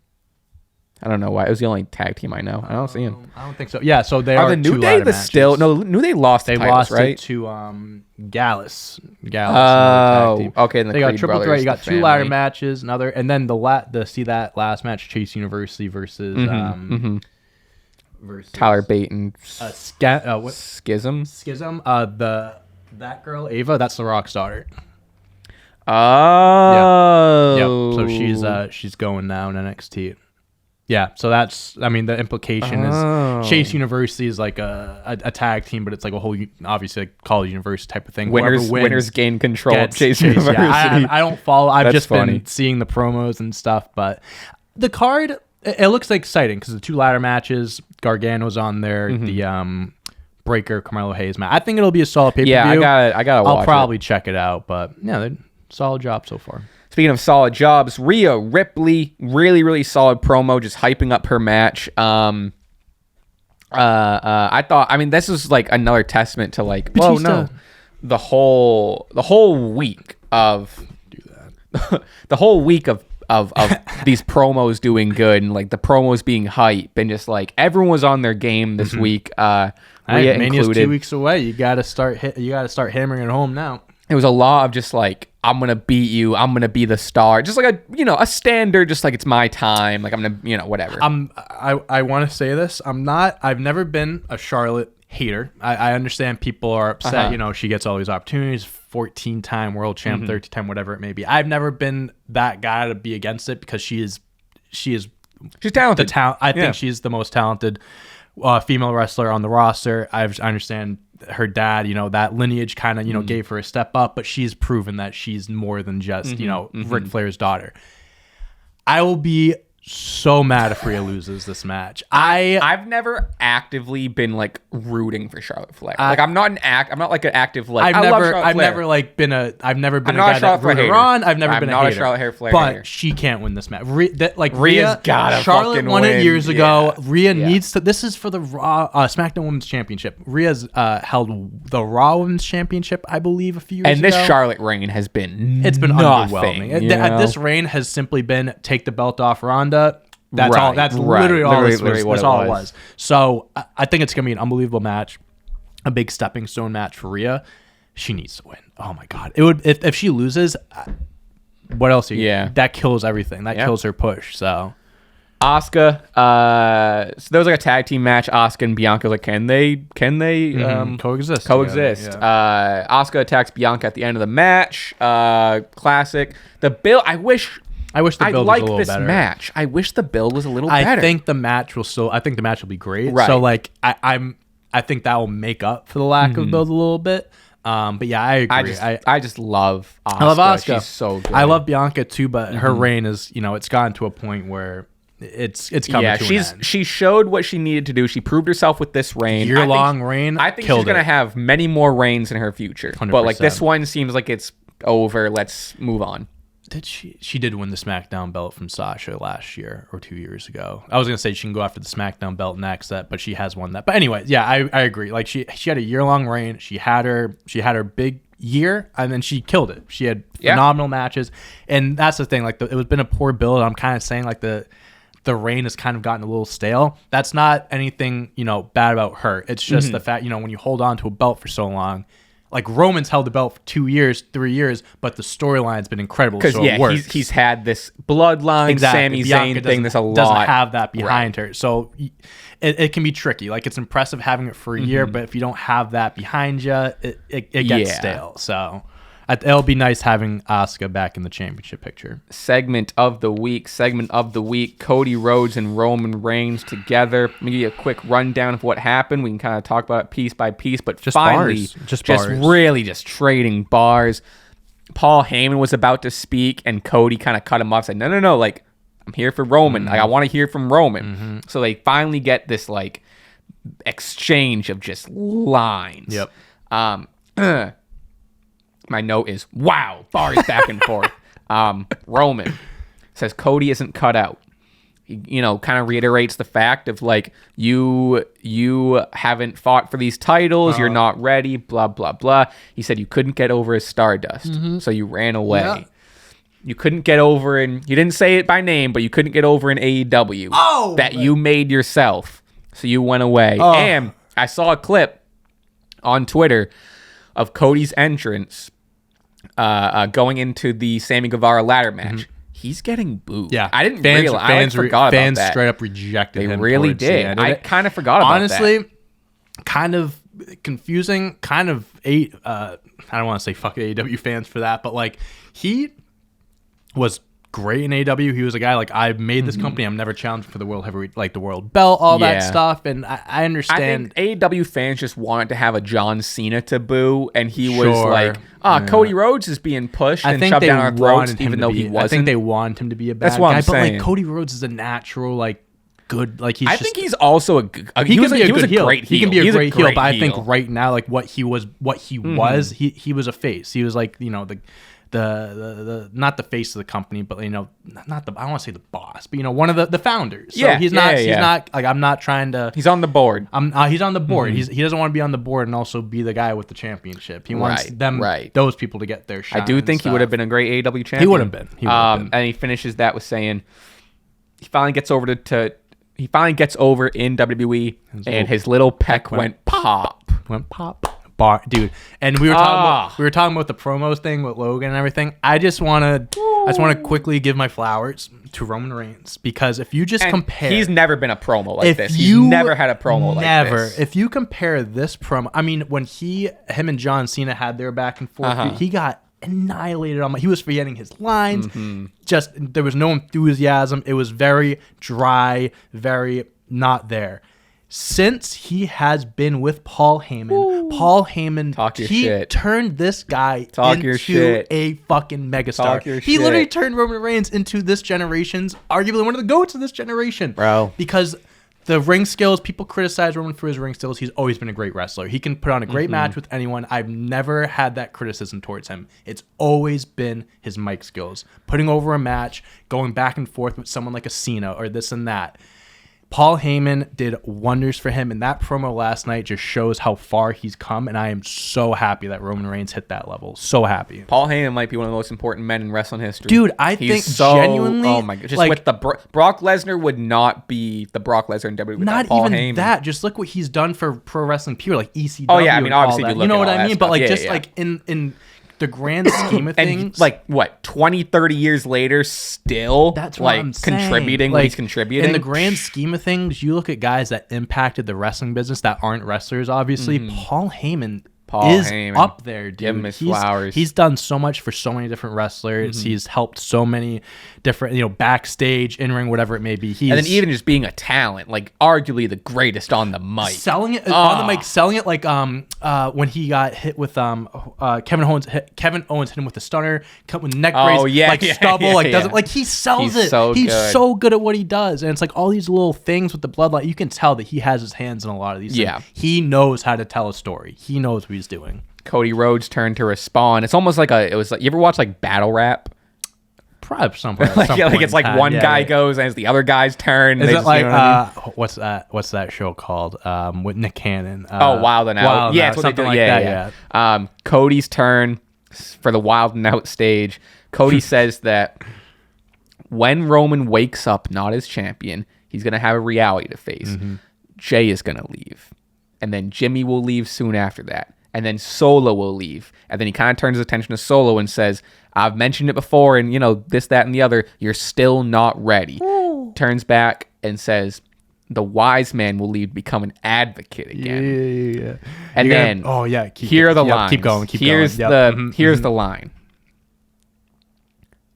I don't know why. It was the only tag team I know. I don't see him. I don't think so. Yeah. So they are the New Day. New Day lost. They titles, lost right? it to Gallus. Oh, okay. Then they got triple threat. You got 2 ladder matches, and then that last match, Chase University versus versus Tyler Bate and Schism. That girl Ava, that's the Rock's daughter. Oh, So she's going now in NXT. Yeah, so that's, I mean, the implication is Chase University is like a tag team, but it's like a whole, obviously, like college university type of thing. Winners gain control of Chase University. Yeah, I don't follow. I've just been seeing the promos and stuff, but the card, it looks exciting because the 2 ladder matches, Gargano's on there, the Breaker, Carmelo Hayes match. I think it'll be a solid pay-per-view. Yeah, I gotta watch I'll probably check it out, but yeah, solid job so far. Speaking of solid jobs, Rhea Ripley, really, really solid promo, just hyping up her match. I thought, I mean, this is like another testament to like, Batista. the whole week of the whole week of these promos doing good and like the promos being hype and just like everyone was on their game this week. Rhea Mania's included. 2 weeks away. You gotta start hammering it home now. It was a lot of just like, I'm gonna beat you. I'm gonna be the star. Just like a standard. Just like it's my time. Like I'm gonna whatever. I want to say this. I've never been a Charlotte hater. I understand people are upset. She gets all these opportunities. 14-time world champ, 13-time whatever it may be. I've never been that guy to be against it because she's talented. I think she's the most talented female wrestler on the roster. I understand her dad, that lineage kind of, gave her a step up, but she's proven that she's more than just, Ric Flair's daughter. I will be so mad if Rhea loses this match. I've never actively been like rooting for Charlotte Flair. Like I'm not like an active like. I've never been a guy that rooted her on. I've never been a hater. Charlotte Flair but hater. she can't win this match. Rhea's gotta Charlotte fucking won win. it years ago. Yeah. Rhea needs to. This is for the Raw SmackDown Women's Championship. Rhea's held the Raw Women's Championship, I believe, a few years ago. And this Charlotte reign has been underwhelming. You know? This reign has simply been take the belt off Ronda. That's right, all. That's right. literally all. That's all it it was. So I think it's gonna be an unbelievable match, a big stepping stone match for Rhea. She needs to win. Oh my god! It would if she loses. What else? That kills everything. That kills her push. So Asuka. So there was like a tag team match. Asuka and Bianca. Like, can they coexist? Coexist. Yeah. Asuka attacks Bianca at the end of the match. Classic. The build. I wish the build was a little better. Match. I wish the build was a little better. I think the match will be great. Right. So like I think that will make up for the lack of build a little bit. But yeah, I agree. I just love Asuka. I love Asuka. She's so good. I love Bianca too, but her reign is, it's gotten to a point where it's coming to an end. She showed what she needed to do. She proved herself with this reign. Year-long reign. I think she's going to have many more reigns in her future. 100%. But like this one seems like it's over. Let's move on. Did she did win the SmackDown belt from Sasha last year or 2 years ago. I was gonna say she can go after the SmackDown belt next, but she has won that. But anyway, yeah, I agree. Like she had a year-long reign. She had her big year, and then she killed it. She had phenomenal matches, and that's the thing. Like it was been a poor build. I'm kind of saying like the reign has kind of gotten a little stale. That's not anything bad about her. It's just the fact when you hold on to a belt for so long. Like Roman's held the belt for 2 years, 3 years, but the storyline's been incredible. So it works. He's had this bloodline, Sami Zayn thing. There's a lot. Doesn't have that behind her, so it can be tricky. Like it's impressive having it for a year, but if you don't have that behind you, it gets stale. So it'll be nice having Asuka back in the championship picture. Segment of the week. Cody Rhodes and Roman Reigns together. Let me give you a quick rundown of what happened. We can kind of talk about it piece by piece, but just finally, just trading bars. Paul Heyman was about to speak, and Cody kind of cut him off. Said, "No, like I'm here for Roman. Like I want to hear from Roman." So they finally get this like exchange of just lines. Yep. My note is, wow, bars back and forth. Roman says Cody isn't cut out. He, kind of reiterates the fact of like, you haven't fought for these titles. You're not ready, blah, blah, blah. He said you couldn't get over his Stardust, so you ran away. Yeah. You couldn't get over you didn't say it by name, but you couldn't get over in AEW that you made yourself. So you went away. And I saw a clip on Twitter of Cody's entrance going into the Sammy Guevara ladder match. He's getting booed. Yeah, I didn't realize. I forgot about that. Fans straight up rejected him. They really did. I kind of forgot about that. Honestly, kind of confusing. Kind of I don't want to say fuck AEW fans for that, but like he was great in AEW. He was a guy like, I've made this company. I'm never challenged for the world heavyweight, like the world belt, all that stuff. And I understand. I think AEW fans just wanted to have a John Cena to boo, and he was like, Cody Rhodes is being pushed and shoved down our throats, even though he wasn't. I think they want him to be a bad guy. But like Cody Rhodes is a natural like good. Like I think he's also he was a great heel. He can be a great heel, but I think right now like what he was, he was a face. He was like the not the face of the company, but not the, I don't want to say the boss, but one of the founders. So he's not like, I'm not trying to. He's on the board. He's on the board. He doesn't want to be on the board and also be the guy with the championship. He wants those people to get their shine. I do think he would have been a great AEW champion. He would have been. And he finishes that with saying he finally gets over he finally gets over in WWE, and his little peck went pop. Dude, and we were talking about the promos thing with Logan and everything. I just want to quickly give my flowers to Roman Reigns, because if you just compare, he's never been a promo like this. He's never had a promo like this. If you compare this promo, I mean, when him and John Cena had their back and forth, he got annihilated he was forgetting his lines. Just there was no enthusiasm. It was very dry, very not there. since he has been with Paul Heyman, Paul Heyman, turned this guy into a fucking megastar. He literally turned Roman Reigns into this generation's, arguably one of the GOATs of this generation. Bro. Because the ring skills, people criticize Roman for his ring skills. He's always been a great wrestler. He can put on a great match with anyone. I've never had that criticism towards him. It's always been his mic skills. Putting over a match, going back and forth with someone like a Cena or this and that. Paul Heyman did wonders for him, and that promo last night just shows how far he's come, and I am so happy that Roman Reigns hit that level. So happy. Paul Heyman might be one of the most important men in wrestling history. Dude, I think genuinely... Oh my God. Just like, with the... Brock Lesnar would not be the Brock Lesnar in WWE without Paul Heyman. Not even that. Just look what he's done for pro wrestling pure, like ECW. Oh, yeah. I mean, obviously, you know what I mean? But like, just like in the grand scheme of things, like what 20-30 years later still that's what like I'm saying. Contributing like, he's contributing in the grand scheme of things. You look at guys that impacted the wrestling business that aren't wrestlers, obviously. Paul Heyman is up there, dude. Give him his flowers. He's done so much for so many different wrestlers. He's helped so many different, backstage, in-ring, whatever it may be. And then even just being a talent, like arguably the greatest on the mic. Selling it on the mic, selling it like when he got hit with Kevin Owens hit him with the stunner, cut with neck brace, stubble, doesn't like he sells it. He's so good at what he does. And it's like all these little things with the bloodline. You can tell that he has his hands in a lot of these things. He knows how to tell a story. He knows what he's doing. Cody Rhodes' turn to respond. It's almost like you ever watch like battle rap? Probably somewhere. Like it's like one guy goes and it's the other guy's turn. Is it like what's that show called with Nick Cannon? Wild and Out. Yeah, something like that. Yeah. Cody's turn for the Wild and Out stage. Cody says that when Roman wakes up not as champion, he's gonna have a reality to face. Jay is gonna leave, and then Jimmy will leave soon after that. And then Solo will leave. And then he kind of turns his attention to Solo and says, I've mentioned it before, and, this, that, and the other. You're still not ready. Ooh. Turns back and says, the wise man will leave to become an advocate again. Yeah. And then, here are the lines. Keep going. Here's the line.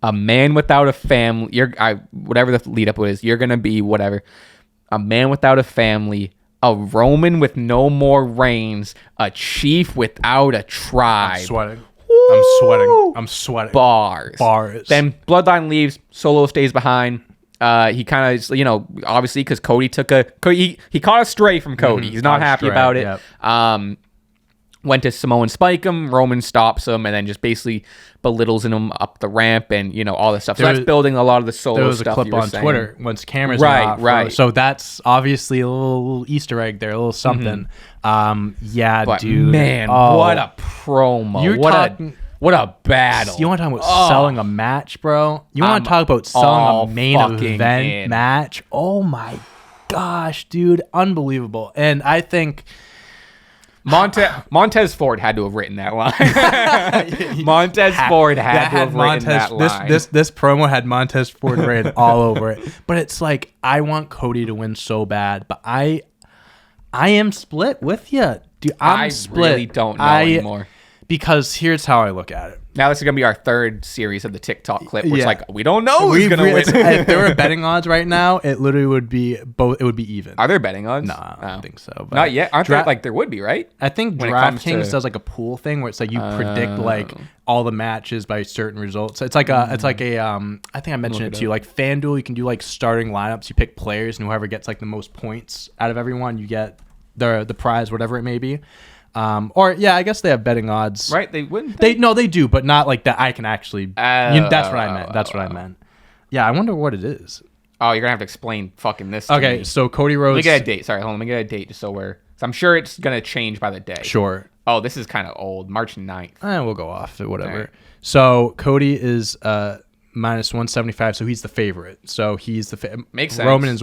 A man without a family, whatever the lead up was, you're going to be whatever. A man without a family, a Roman with no more reigns, a chief without a tribe. I'm sweating. Bars. Then Bloodline leaves. Solo stays behind. He kind of, obviously because Cody he caught a stray from Cody. He's not happy about it. Yep. Went to Samoan spike him. Roman stops him and then just basically belittles him up the ramp and all this stuff. So that's building a lot of the Solo stuff. There was a clip on Twitter once cameras off. Right. So that's obviously a little Easter egg there, a little something. But dude. Man, what a promo. What a battle. You want to talk about selling a match, bro? You want to talk about selling a main event match? Oh my gosh, dude. Unbelievable. And I think Montez Ford had to have written that line. Montez Ford had to have written that line. This promo had Montez Ford written all over it. But it's like, I want Cody to win so bad, but I am split with you. Dude, I'm split. I really don't know anymore. Because here's how I look at it. Now this is going to be our third series of the TikTok clip, where it's like, we don't know who's going to win. If there were betting odds right now, it literally would be both. It would be even. Are there betting odds? No, I don't think so. But not yet. Aren't there? Like there would be, right? I think DraftKings does like a pool thing where it's like you predict like all the matches by certain results. It's like a. I think I mentioned it to you. Like FanDuel, you can do like starting lineups. You pick players, and whoever gets like the most points out of everyone, you get the prize, whatever it may be. I guess they have betting odds. Right? They wouldn't. They do, but not like that. I can actually. That's what I meant. Yeah, I wonder what it is. Oh, you're gonna have to explain fucking this. Okay, me. So Cody Rhodes. Let me get a date. Sorry, hold on. Let me get a date just so I'm sure it's gonna change by the day. Sure. Oh, this is kind of old. March 9th. We'll go off it. Whatever. Right. So Cody is minus 175, so he's the favorite. So he's the makes sense. Roman is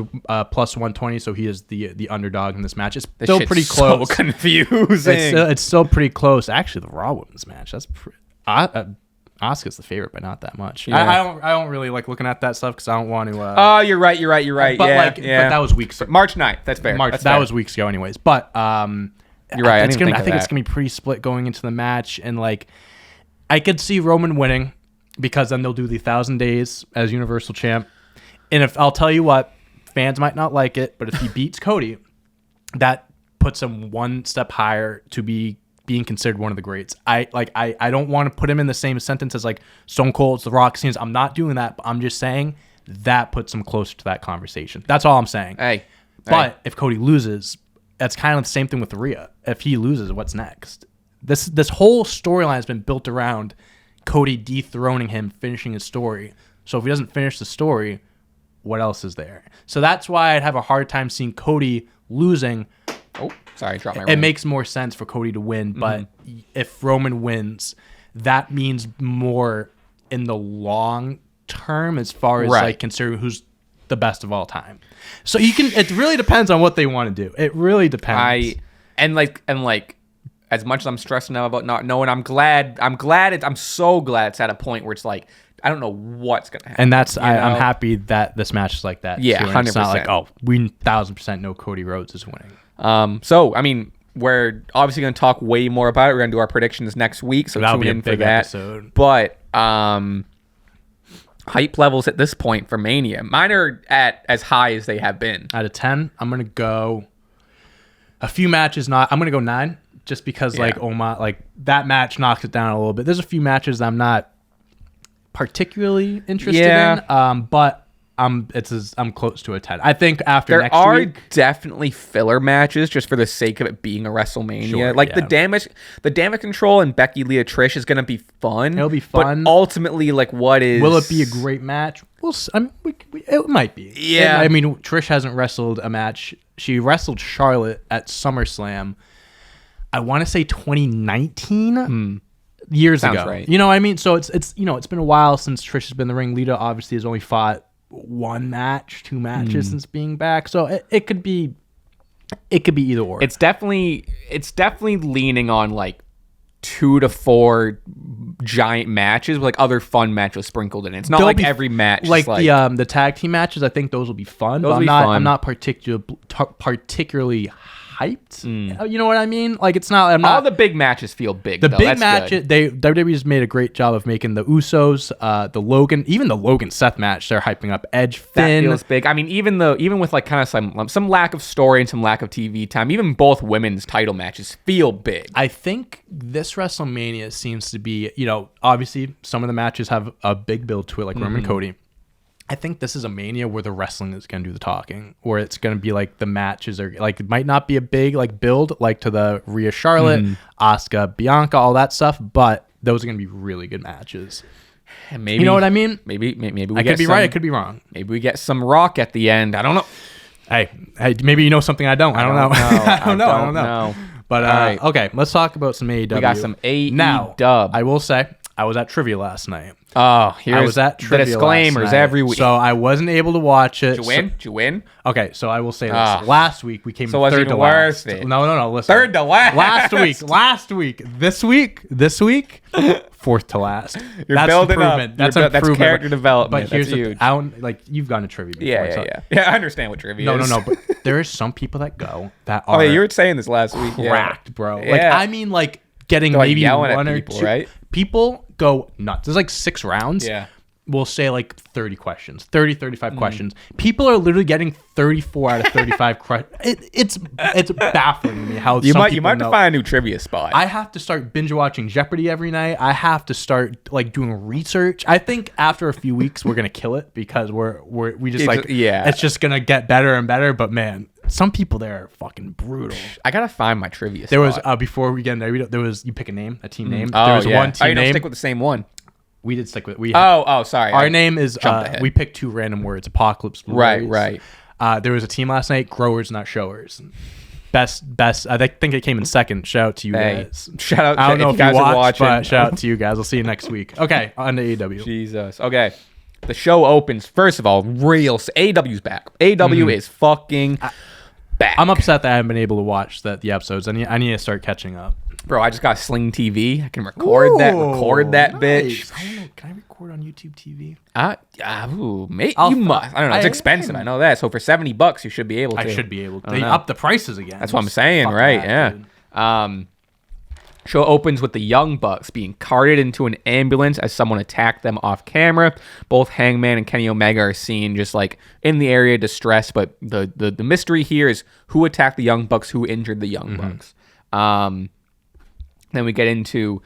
plus 120, so he is the underdog in this match. It's still pretty close. So confusing. It's still pretty close. Actually, the Raw Women's match. That's Asuka's the favorite, but not that much. Yeah. I don't really like looking at that stuff because I don't want to. You're right. But but that was weeks ago. March 9th. That's fair. That was weeks ago, anyways. But you're right. I think it's gonna be pretty split going into the match, and like I could see Roman winning. Because then they'll do the 1,000 days as Universal Champ. And if I'll tell you what, fans might not like it, but if he beats Cody, that puts him one step higher to be being considered one of the greats. I don't want to put him in the same sentence as like Stone Cold, The Rock, Cena's. I'm not doing that, but I'm just saying that puts him closer to that conversation. That's all I'm saying. But if Cody loses, that's kind of the same thing with Rhea. If he loses, what's next? This whole storyline has been built around Cody dethroning him, finishing his story. So if he doesn't finish the story, what else is there? So that's why I'd have a hard time seeing Cody losing. Oh, sorry, dropped my It makes more sense for Cody to win, but if Roman wins, that means more in the long term as far as like considering who's the best of all time. So it really depends on what they want to do. It really depends. And as much as I'm stressing now about not knowing, I'm so glad it's at a point where it's like, I don't know what's gonna happen. And that's I'm happy that this match is like that. Yeah, 100%. It's not like, oh, we 1000% know Cody Rhodes is winning. So I mean, we're obviously going to talk way more about it. We're going to do our predictions next week, so tune in for that. Episode. But hype levels at this point for Mania, mine are at as high as they have been. Out of 10, I'm going to go a few matches. I'm going to go 9, just because like Omos, like that match knocks it down a little bit. There's a few matches that I'm not particularly interested in, but I'm close to a 10. I think after next week, there are definitely filler matches just for the sake of it being a WrestleMania. The damage control and Becky Leah Trish is gonna be fun. It'll be fun. But ultimately, like, will it be a great match? It might be. Yeah. I mean, Trish hasn't wrestled a match. She wrestled Charlotte at SummerSlam. I want to say 2019. Years ago. Right. You know what I mean? So it's it's been a while since Trish has been in the ring. Lita obviously has only fought 2 matches since being back. So it could be either or. It's definitely leaning on like 2 to 4 giant matches with like other fun matches sprinkled in it. It's not like every match like the tag team matches. I think those will be fun. I'm not particularly hyped. You know what I mean? Like it's not. I'm not. All the big matches feel big. The big matches. WWE's made a great job of making the Usos, the Logan Seth match. They're hyping up Edge, Finn. That feels big. I mean, even with like kind of some lack of story and some lack of TV time, even both women's title matches feel big. I think this WrestleMania seems to be, obviously some of the matches have a big build to it, like Roman and Cody. I think this is a Mania where the wrestling is going to do the talking, where it's going to be like the matches are like, it might not be a big like build like to the Rhea Charlotte, Asuka, Bianca, all that stuff, but those are going to be really good matches. And maybe, you know what I mean? Maybe I could be right. I could be wrong. Maybe we get some Rock at the end. I don't know. Hey, maybe you know something I don't. I don't know. I don't know. But right. Okay, let's talk about some AEW. We got some AEW. Now, I will say, I was at Trivia last night. Oh, I was at Trivia the disclaimers every week. So I wasn't able to watch it. Did you win? Okay, so I will say this. Last week we came so third to last. No, listen. Third to last. Last week. This week, fourth to last. That's building improvement. That's character development. But here's huge. You've gone to trivia before. Yeah, I understand what trivia is. No, but there are some people that go that are you were saying this last week. Cracked, bro. Yeah. Like, I mean, like, getting maybe one or two. Right? People go nuts. There's like 6 rounds. Yeah. We'll say like 30 questions, 35 questions. People are literally getting 34 out of 35 questions. It's baffling to me how you might have to find a new trivia spot. I have to start binge watching Jeopardy every night. I have to start like doing research. I think after a few weeks we're gonna kill it because it's just gonna get better and better. But man, some people there are fucking brutal. I gotta find my trivia spot. There was before we get in there, there was you pick a team name. There was one team name. Stick with the same one. We did stick with sorry. Our name is we picked 2 random words: Apocalypse Blueberries. Right. There was a team last night: Growers Not Showers. Best. I think it came in second. Shout out to you guys. Shout out. I don't know if you guys are watching, but shout out to you guys. I'll see you next week. Okay, on to AEW. Jesus. Okay. The show opens. First of all, AEW's back. AEW is fucking back. I'm upset that I haven't been able to watch the episodes. I need to start catching up. Bro, I just got Sling TV. I can record that bitch. I don't know. Can I record on YouTube TV? Mate, you must. I don't know. It's expensive. I know that. So for $70, you should be able to. I should be able to. They up the prices again. That's what I'm saying, right? Yeah. Show opens with the Young Bucks being carted into an ambulance as someone attacked them off camera. Both Hangman and Kenny Omega are seen just like in the area distressed, but the mystery here is who attacked the Young Bucks, who injured the Young Bucks. Then we get into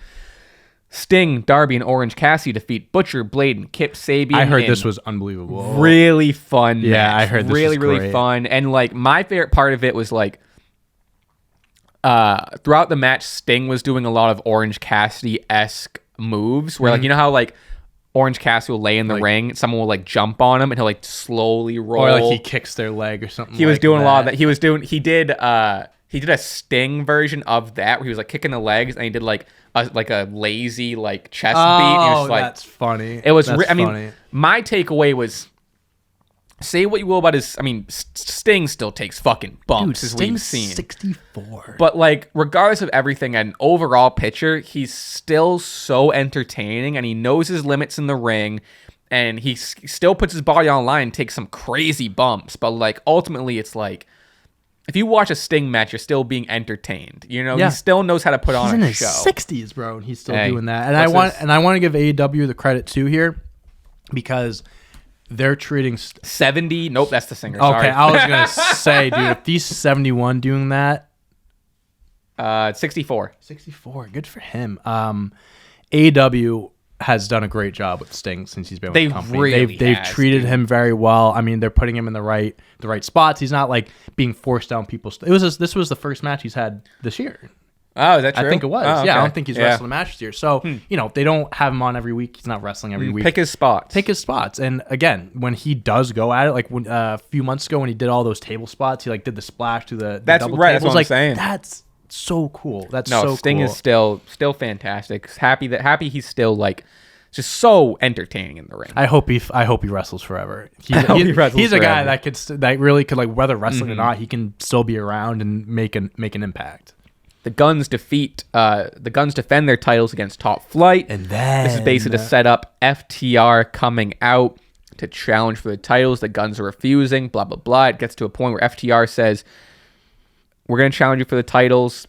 Sting, Darby, and Orange Cassidy defeat Butcher, Blade, and Kip Sabian. I heard this was unbelievable. Really fun match. Yeah, I heard this really, was really great. fun. And like my favorite part of it was like throughout the match, Sting was doing a lot of Orange Cassidy-esque moves where like, you know how like Orange Cassidy will lay in the ring, someone will like jump on him and he'll like slowly roll. Or like he kicks their leg or something. He was doing a lot of that. He did a Sting version of that where he was like kicking the legs and he did like a lazy like chest beat. And he was like, that's funny. It was. That's funny. funny. My takeaway was, say what you will about his. I mean, Sting still takes fucking bumps, Dude, as we've Sting's seen. 64. But like, regardless of everything, an overall picture, he's still so entertaining, and he knows his limits in the ring, and he still puts his body on line and takes some crazy bumps. But like, ultimately, it's like, if you watch a Sting match, you're still being entertained. You know, he still knows how to put on a show. He's in his 60s, bro, and he's still doing that. And I want to give AEW the credit too here because they're treating 70. Nope, that's the singer. Okay, Sorry. I was gonna say, dude, if he's 71 doing that, 64. 64, good for him. AEW has done a great job with Sting since he's been with the company. Really they've treated him very well. I mean, they're putting him in the right spots. He's not like being forced down people's. This was the first match he's had this year. Oh, is that true? I think it was. Oh, okay. Yeah, I don't think he's wrestled a match this year. So, you know, they don't have him on every week. He's not wrestling every week. Pick his spots. And again, when he does go at it, like when a few months ago when he did all those table spots, he like did the splash to the double right. tables. That's what I'm saying. That's so cool. Sting is still fantastic. Happy he's still like just so entertaining in the ring. I hope he wrestles forever. He's a guy that really could, like, whether wrestling or not, he can still be around and make an impact. The Guns defend their titles against Top Flight. And then this is basically to set up FTR coming out to challenge for the titles. The Guns are refusing, blah, blah, blah. It gets to a point where FTR says, we're going to challenge you for the titles.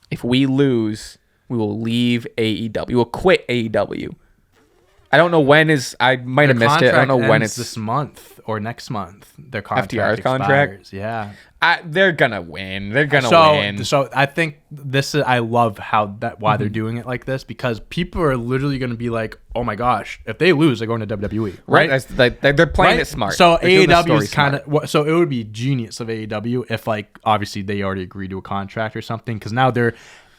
If we lose, we will leave AEW. We will quit AEW. I don't know when I might have missed it. I don't know when it's this month or next month. Their contract FTR's expires. contract? Yeah. They're gonna win. They're gonna win. So I think I love why they're doing it like this, because people are literally going to be like, oh my gosh, if they lose, they're going to WWE. Right? They're playing it smart. So AEW is kind of, so it would be genius of AEW if, like, obviously they already agreed to a contract or something, because now they're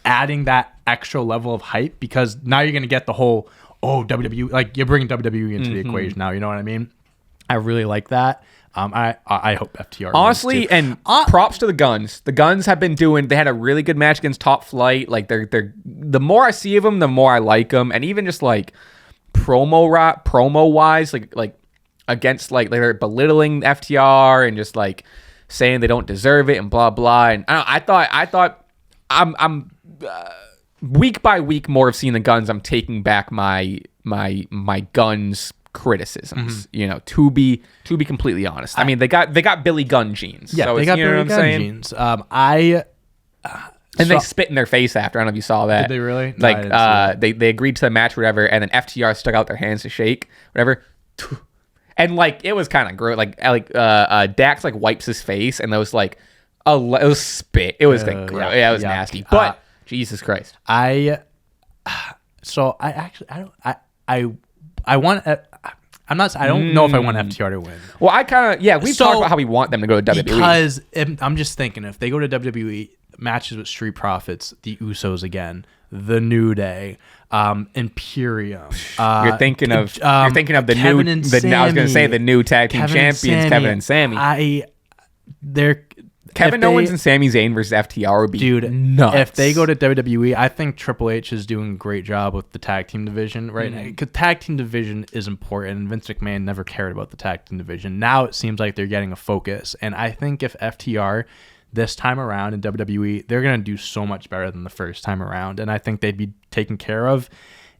adding that extra level of hype, because now you're going to get the whole, WWE, like, you're bringing WWE into the equation now. You know what I mean? I really like that. I hope FTR honestly, and props to the Guns. The Guns have been doing. They had a really good match against Top Flight. Like they're the more I see of them, the more I like them. And even just like promo wise, like against like they're belittling FTR and just like saying they don't deserve it and blah blah. And I thought I'm week by week more of seeing the Guns. I'm taking back my Guns criticisms, you know, to be completely honest. I mean, they got Billy Gunn genes. Yeah, so they got Billy Gunn genes. They spit in their face after. I don't know if you saw that. Did they really? Like, no, they agreed to the match, whatever, and then FTR stuck out their hands to shake, whatever. And like it was kind of gross. Like Dax like wipes his face, and there was like it was spit. It was like gross. Yeah, it was nasty. But Jesus Christ, I don't know if I want FTR to win. Well, I kind of we've talked about how we want them to go to WWE. Because I'm just thinking, if they go to WWE, matches with Street Profits, the Usos again, the New Day, Imperium. You're thinking of the Kevin new. And Sammy, I was going to say the new tag team champions, Kevin and Sammy. Kevin Owens and Sami Zayn versus FTR would be nuts. If they go to WWE, I think Triple H is doing a great job with the tag team division right now. Because tag team division is important, and Vince McMahon never cared about the tag team division. Now it seems like they're getting a focus, and I think if FTR this time around in WWE, they're going to do so much better than the first time around, and I think they'd be taken care of.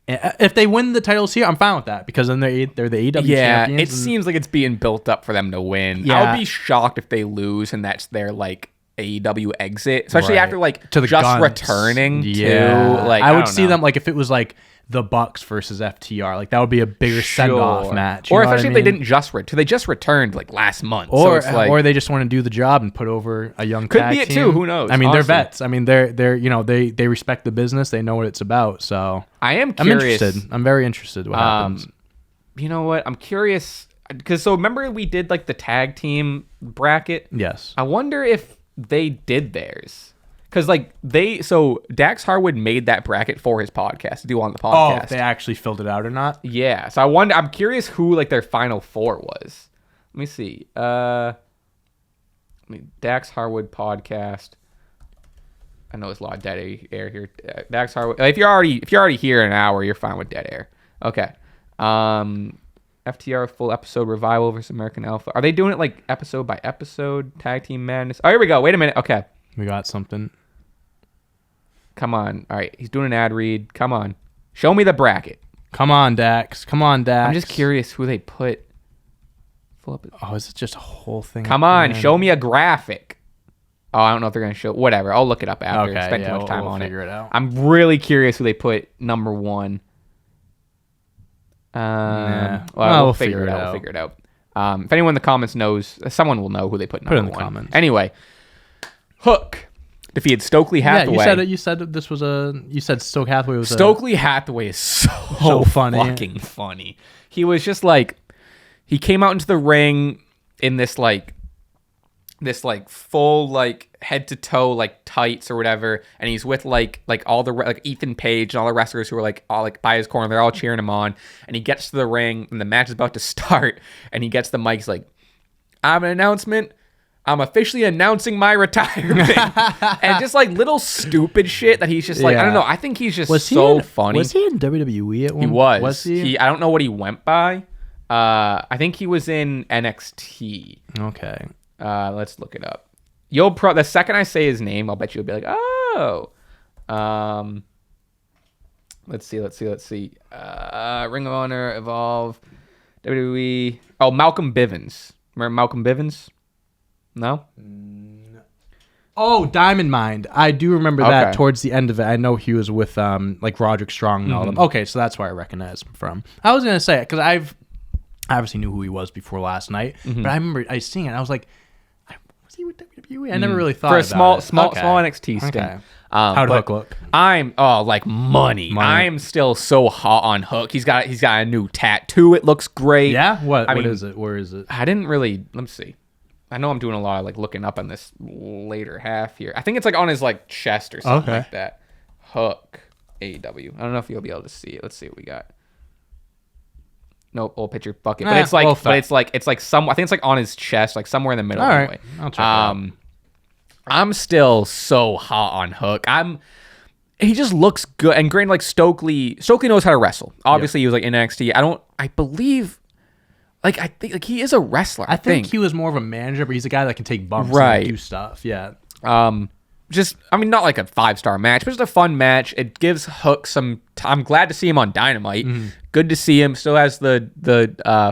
If they win the titles here, I'm fine with that, because then they're the AEW champions. Yeah, it seems like it's being built up for them to win. Yeah. I would be shocked if they lose and that's their like AEW exit, especially Right. after like To the just Guns. returning Yeah. to like I would don't see know. them like if it was like the Bucks versus FTR, like that would be a bigger send off match. Or you know what especially I if they mean? didn't just they just returned like last month. So Or it's like, or they just want to do the job and put over a young Could tag be it team. too, who knows, I mean, honestly. they're vets. I mean, they're you know they respect the business. They know what it's about. So I'm I'm curious. interested. I'm very interested. What happens? You know what? I'm curious because so remember we did like the tag team bracket. Yes. I wonder if they did theirs. Because like Dax Harwood made that bracket for his podcast to do on the Oh, podcast. if they actually filled it out or not? Yeah. So I'm curious who like their final four was. Let me see. Dax Harwood podcast. I know there's a lot of dead air here. Dax Harwood. If you're already here in an hour, you're fine with dead air. Okay. FTR full episode revival versus American Alpha. Are they doing it like episode by episode? Tag Team Madness. Oh, here we go. Wait a minute. Okay. We got something. Come on. All right. He's doing an ad read. Come on. Show me the bracket. Come on, Dax. Come on, Dax. I'm just curious who they put. Full up. Oh, is it just a whole thing? Come on. Show me a graphic. Oh, I don't know if they're going to show. Whatever. I'll look it up after. Okay, Spend too yeah, much time we'll on figure it out. I'm really curious who they put number one. We'll figure it out. We'll figure it out. If anyone in the comments knows, someone will know who they put number one. Put it in the comments. Anyway, Hook defeated Stokely Hathaway. Yeah, you said this was you said Stokely Hathaway was Stokely Hathaway is so funny. fucking funny. He was just like, he came out into the ring in this full like head to toe like tights or whatever, and he's with like all the like Ethan Page and all the wrestlers who are like all like by his corner. They're all cheering him on, and he gets to the ring and the match is about to start, and he gets the mic. He's like, "I have an announcement. I'm officially announcing my retirement." And just like little stupid shit that he's just like, I don't know. I think he's just funny. Was he in WWE at one? He was. Was he? I don't know what he went by. I think he was in NXT. Okay. Let's look it up. The second I say his name, I'll bet you'll be like, oh. Let's see. Ring of Honor, Evolve, WWE. Oh, Malcolm Bivens. Remember Malcolm Bivens? No? Oh, Diamond Mind. I do remember that towards the end of it. I know he was with like Roderick Strong and all them. Okay, so that's where I recognize him from. I was gonna say it because I obviously knew who he was before last night, but I remember I seeing it. And I was like, was he with WWE? I never really thought for a about it. small NXT stint. Okay. How'd Hook look? I'm like money. I'm still so hot on Hook. He's got a new tattoo. It looks great. Yeah. What mean, is it? Where is it? I didn't really. Let me see. I know I'm doing a lot of like looking up on this later half here. I think it's like on his like chest or something like that. Hook AEW. I don't know if you'll be able to see it. Let's see what we got. Nope, old picture bucket. But it's like, it's like some. I think it's like on his chest, like somewhere in the middle. All right, anyway. I'll check it out. I'm still so hot on Hook. He just looks good. And granted, like Stokely knows how to wrestle. Obviously, he was like in NXT. I believe. Like I think like he is a wrestler. I think he was more of a manager, but he's a guy that can take bumps Right. and do stuff. Yeah. Not like a 5-star match, but just a fun match. It gives Hook some. I'm glad to see him on Dynamite. Good to see him. Still has the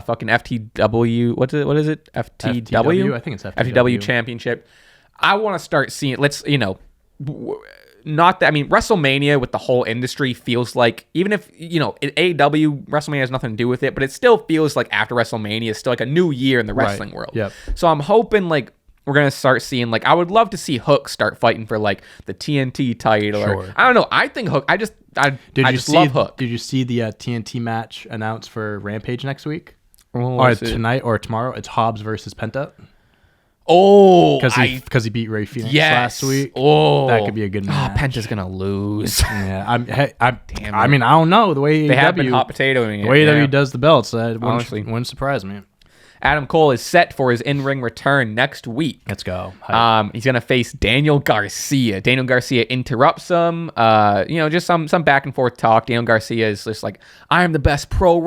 fucking FTW. What is it? FTW. I think it's FTW championship. I want to start seeing. Not that, I mean, WrestleMania with the whole industry feels like, even if, AEW, WrestleMania has nothing to do with it, but it still feels like after WrestleMania is still like a new year in the wrestling world. Yep. So I'm hoping like we're going to start seeing, like, I would love to see Hook start fighting for like the TNT title. Sure. Or, I don't know. I think Hook, I just love Hook. Did you see the TNT match announced for Rampage next week? Or tonight or tomorrow? It's Hobbs versus Penta. Oh, because he beat Ray Phoenix last week. Oh, that could be a good match. Penta's gonna lose. Yeah, I mean, I don't know the way they have been hot potatoing it. The way AEW does the belts, Honestly, wouldn't surprise me. Adam Cole is set for his in-ring return next week. Let's go. He's gonna face Daniel Garcia. Daniel Garcia interrupts him. Just some back and forth talk. Daniel Garcia is just like, I am the best pro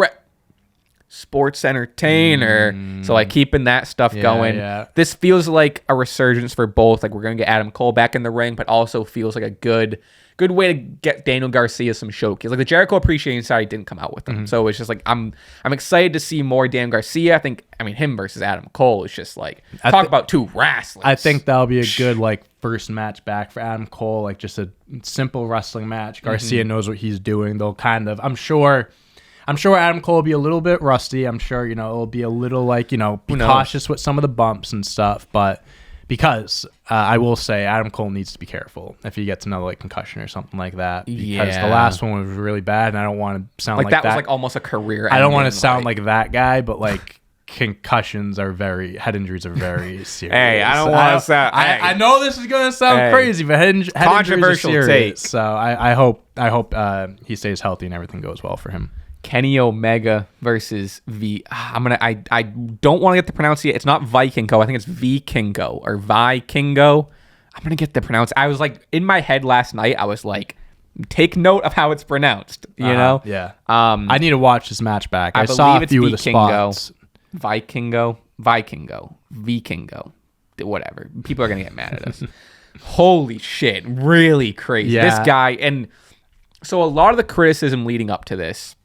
sports entertainer. So like keeping that stuff going. Yeah. This feels like a resurgence for both. Like we're gonna get Adam Cole back in the ring, but also feels like a good way to get Daniel Garcia some showcase. Like the Jericho Appreciation Society didn't come out with them, so it's just like I'm excited to see more Daniel Garcia. I mean him versus Adam Cole is just like talk about two wrestlers. I think that'll be a good like first match back for Adam Cole, like just a simple wrestling match. Garcia knows what he's doing. They'll kind of, I'm sure Adam Cole will be a little bit rusty. I'm sure, it'll be a little like, be cautious with some of the bumps and stuff. But because I will say Adam Cole needs to be careful if he gets another like concussion or something like that. Because the last one was really bad, and I don't want to sound like that. That was like almost a career. I don't want to sound like that guy, but like concussions are head injuries are very serious. Hey, I don't want to sound. I know this is going to sound crazy, but head controversial injuries are serious. take. So I hope he stays healthy and everything goes well for him. Kenny Omega versus I don't want to get the pronunciation. It's not Vikingo. I think it's Vikingo or Vikingo. I'm gonna get the pronounce. I was like in my head last night. I was like, take note of how it's pronounced. You know? Yeah. I need to watch this match back. I saw a few of the spots. Vikingo, Vikingo, whatever. People are gonna get mad at us. Holy shit! Really crazy. Yeah. This guy, and so a lot of the criticism leading up to this.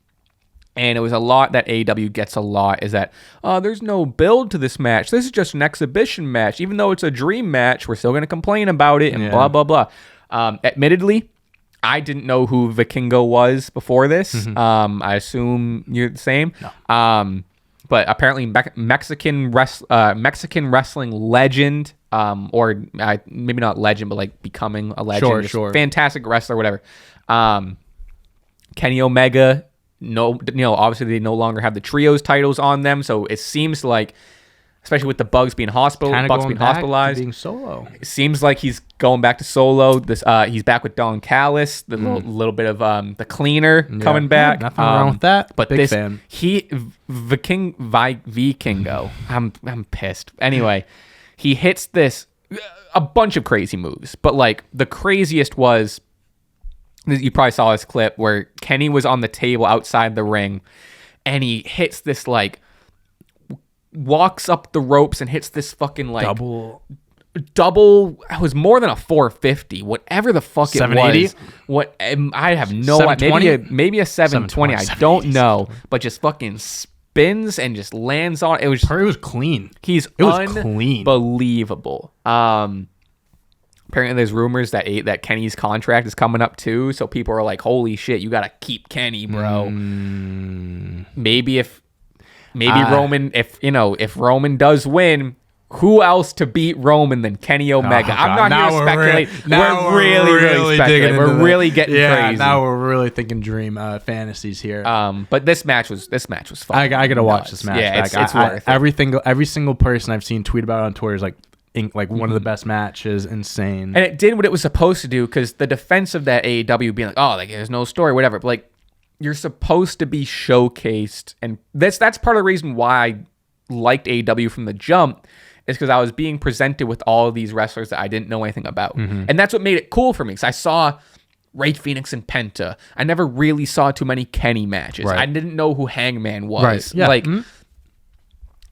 And it was a lot that AEW gets a lot is that, there's no build to this match. This is just an exhibition match. Even though it's a dream match, we're still going to complain about it and blah, blah, blah. Admittedly, I didn't know who Vikingo was before this. I assume you're the same. No. But apparently Mexican wrestling legend, or maybe not legend, but like becoming a legend. Sure. Fantastic wrestler, whatever. Kenny Omega... obviously they no longer have the trios titles on them, so it seems like, especially with the Bucks being hospitalized, being solo. It seems like he's going back to solo. He's back with Don Callis, the little bit of the cleaner coming back. Nothing wrong with that. But big fan. Vikingo. I'm pissed. Anyway, he hits a bunch of crazy moves, but like the craziest was. You probably saw this clip where Kenny was on the table outside the ring and he hits this like walks up the ropes and hits this fucking like double it was more than a 450, whatever the fuck it was. What I have no idea. Maybe a 720. I don't know, but just fucking spins and just lands on it. It was clean. It was unbelievable. Apparently, there's rumors that Kenny's contract is coming up too, so people are like, "Holy shit, you gotta keep Kenny, bro." Maybe Roman, if Roman does win, who else to beat Roman than Kenny Omega? I'm not here to speculate. We're really speculating. We're really getting crazy. Now we're really thinking dream fantasies here. But this match was fun. I gotta watch this match. Yeah, it's worth it. Every single person I've seen tweet about it on Twitter is like one of the best matches, insane. And it did what it was supposed to do, because the defense of that AEW being like, oh, like there's no story, whatever. But like, you're supposed to be showcased, and that's part of the reason why I liked AEW from the jump, is because I was being presented with all of these wrestlers that I didn't know anything about, and that's what made it cool for me. Because I saw Ray Phoenix and Penta. I never really saw too many Kenny matches. Right. I didn't know who Hangman was. Right. Yeah. Like.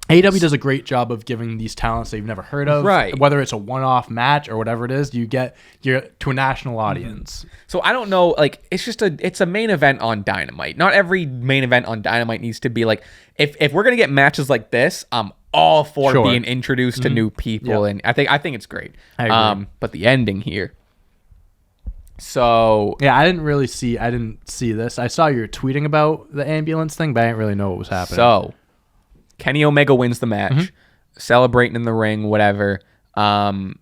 AEW does a great job of giving these talents that you've never heard of. Right. Whether it's a one-off match or whatever it is, you're to a national audience. So I don't know, like it's a main event on Dynamite. Not every main event on Dynamite needs to be like, if we're gonna get matches like this, I'm all for being introduced to new people, and I think it's great. I agree. But the ending here. So yeah, I didn't see this. I saw you were tweeting about the ambulance thing, but I didn't really know what was happening. So Kenny Omega wins the match, celebrating in the ring, whatever. And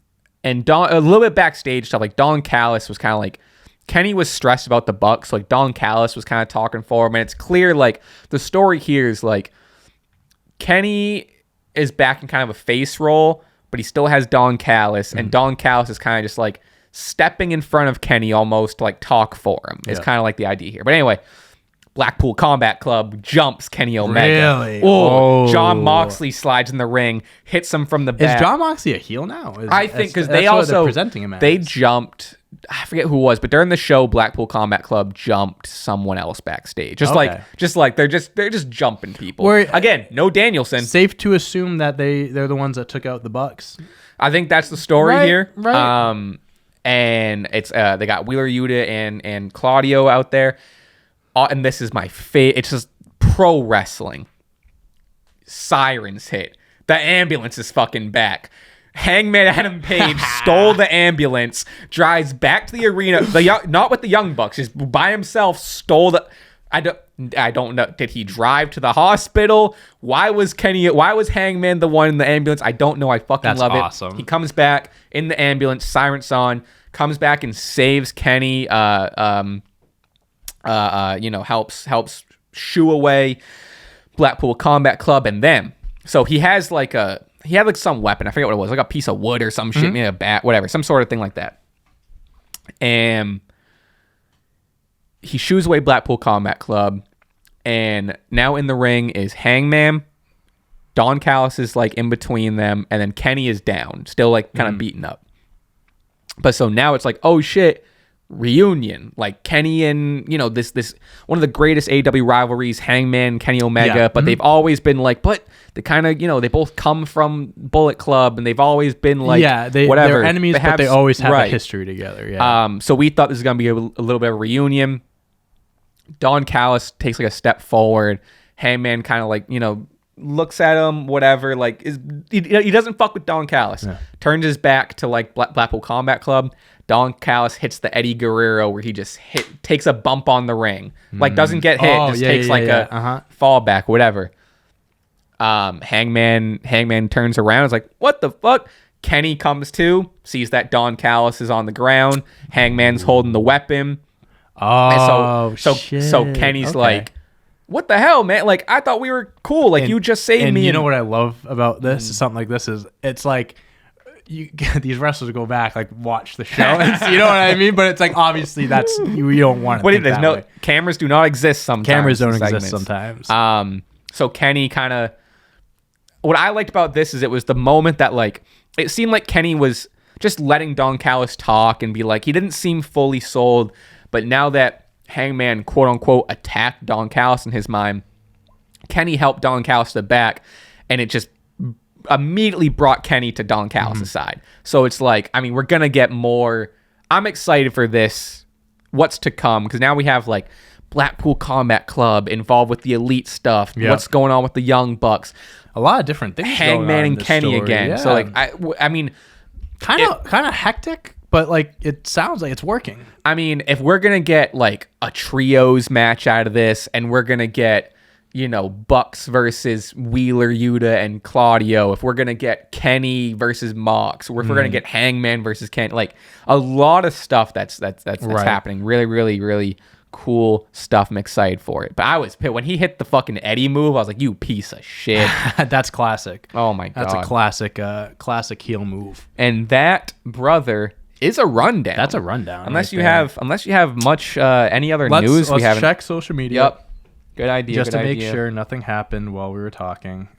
a little bit backstage stuff, like Don Callis was kind of like, Kenny was stressed about the Bucks, so like Don Callis was kind of talking for him, and it's clear like the story here is like Kenny is back in kind of a face role, but he still has Don Callis, and Don Callis is kind of just like stepping in front of Kenny almost to like talk for him. It's kind of like the idea here. But anyway, Blackpool Combat Club jumps Kenny Omega. Really? Oh, Jon Moxley slides in the ring, hits him from the back. Is Jon Moxley a heel now? I think because they also presenting him as. They jumped I forget who it was, but during the show, Blackpool Combat Club jumped someone else backstage. Just like they're just jumping people. Again, no Danielson. Safe to assume that they're the ones that took out the Bucks. I think that's the story here. Right. And it's they got Wheeler Yuta and Claudio out there. And this is my favorite. It's just pro wrestling. Sirens hit. The ambulance is fucking back. Hangman Adam Page stole the ambulance, drives back to the arena. Not with the Young Bucks, just by himself. Stole the. I don't know. Did he drive to the hospital? Why was Hangman the one in the ambulance? I don't know. I fucking love awesome. It. He comes back in the ambulance, sirens on, comes back and saves Kenny. Helps shoo away Blackpool Combat Club, and then so he has he had some weapon. I forget what it was, like a piece of wood or some shit, maybe a bat, whatever, some sort of thing like that. And he shoos away Blackpool Combat Club, and now in the ring is Hangman. Don Callis is like in between them, and then Kenny is down, still like kind of beaten up. But so now it's like, oh shit, reunion, like Kenny and this one of the greatest AEW rivalries, Hangman, Kenny Omega, but they've always been like, but they kind of they both come from Bullet Club, and they've always been like, whatever, they're enemies, but they always have a history together. So we thought this was gonna be a little bit of a reunion. Don Callis takes like a step forward. Hangman kind of like looks at him, whatever, like he doesn't fuck with Don Callis. Turns his back to like Blackpool Combat Club. Don Callis hits the Eddie Guerrero where he just takes a bump on the ring. Like doesn't get hit, takes a fallback, whatever. Hangman turns around, is like, what the fuck? Kenny comes to, sees that Don Callis is on the ground. Hangman's holding the weapon. So Kenny's like, what the hell, man? Like, I thought we were cool. Like, you just saved me. And you know what I love about this? Something like this is, it's like, these wrestlers go back, like, watch the show. You know what I mean? But it's like, obviously, that's, you don't want to think that way. Cameras do not exist sometimes. Cameras don't exist sometimes. So Kenny kind of, what I liked about this is it was the moment that, like, it seemed like Kenny was just letting Don Callis talk and be like, he didn't seem fully sold. But now that Hangman, quote unquote, attacked Don Callis in his mind, Kenny helped Don Callis to the back, and it just immediately brought Kenny to Don Callis' side. So it's like, I mean, we're going to get more. I'm excited for this, what's to come, because now we have like Blackpool Combat Club involved with the Elite stuff. Yep. What's going on with the Young Bucks? A lot of different things. Hangman and Kenny story. again. Yeah. So like, I mean, kind of hectic, but like it sounds like it's working. I mean, if we're gonna get like a trios match out of this, and we're gonna get Bucks versus Wheeler Yuta and Claudio, if we're gonna get Kenny versus Mox, or if we're gonna get Hangman versus Kenny, like a lot of stuff that's happening. Really, really, really cool stuff. I'm excited for it. But I was pissed when he hit the fucking Eddie move. I was like, you piece of shit. That's classic. Oh my god, that's a classic heel move. And that, brother, is a rundown. That's a rundown. Unless you have much any other news we haven't. Check social media. Yep. Good idea. Just to make sure nothing happened while we were talking.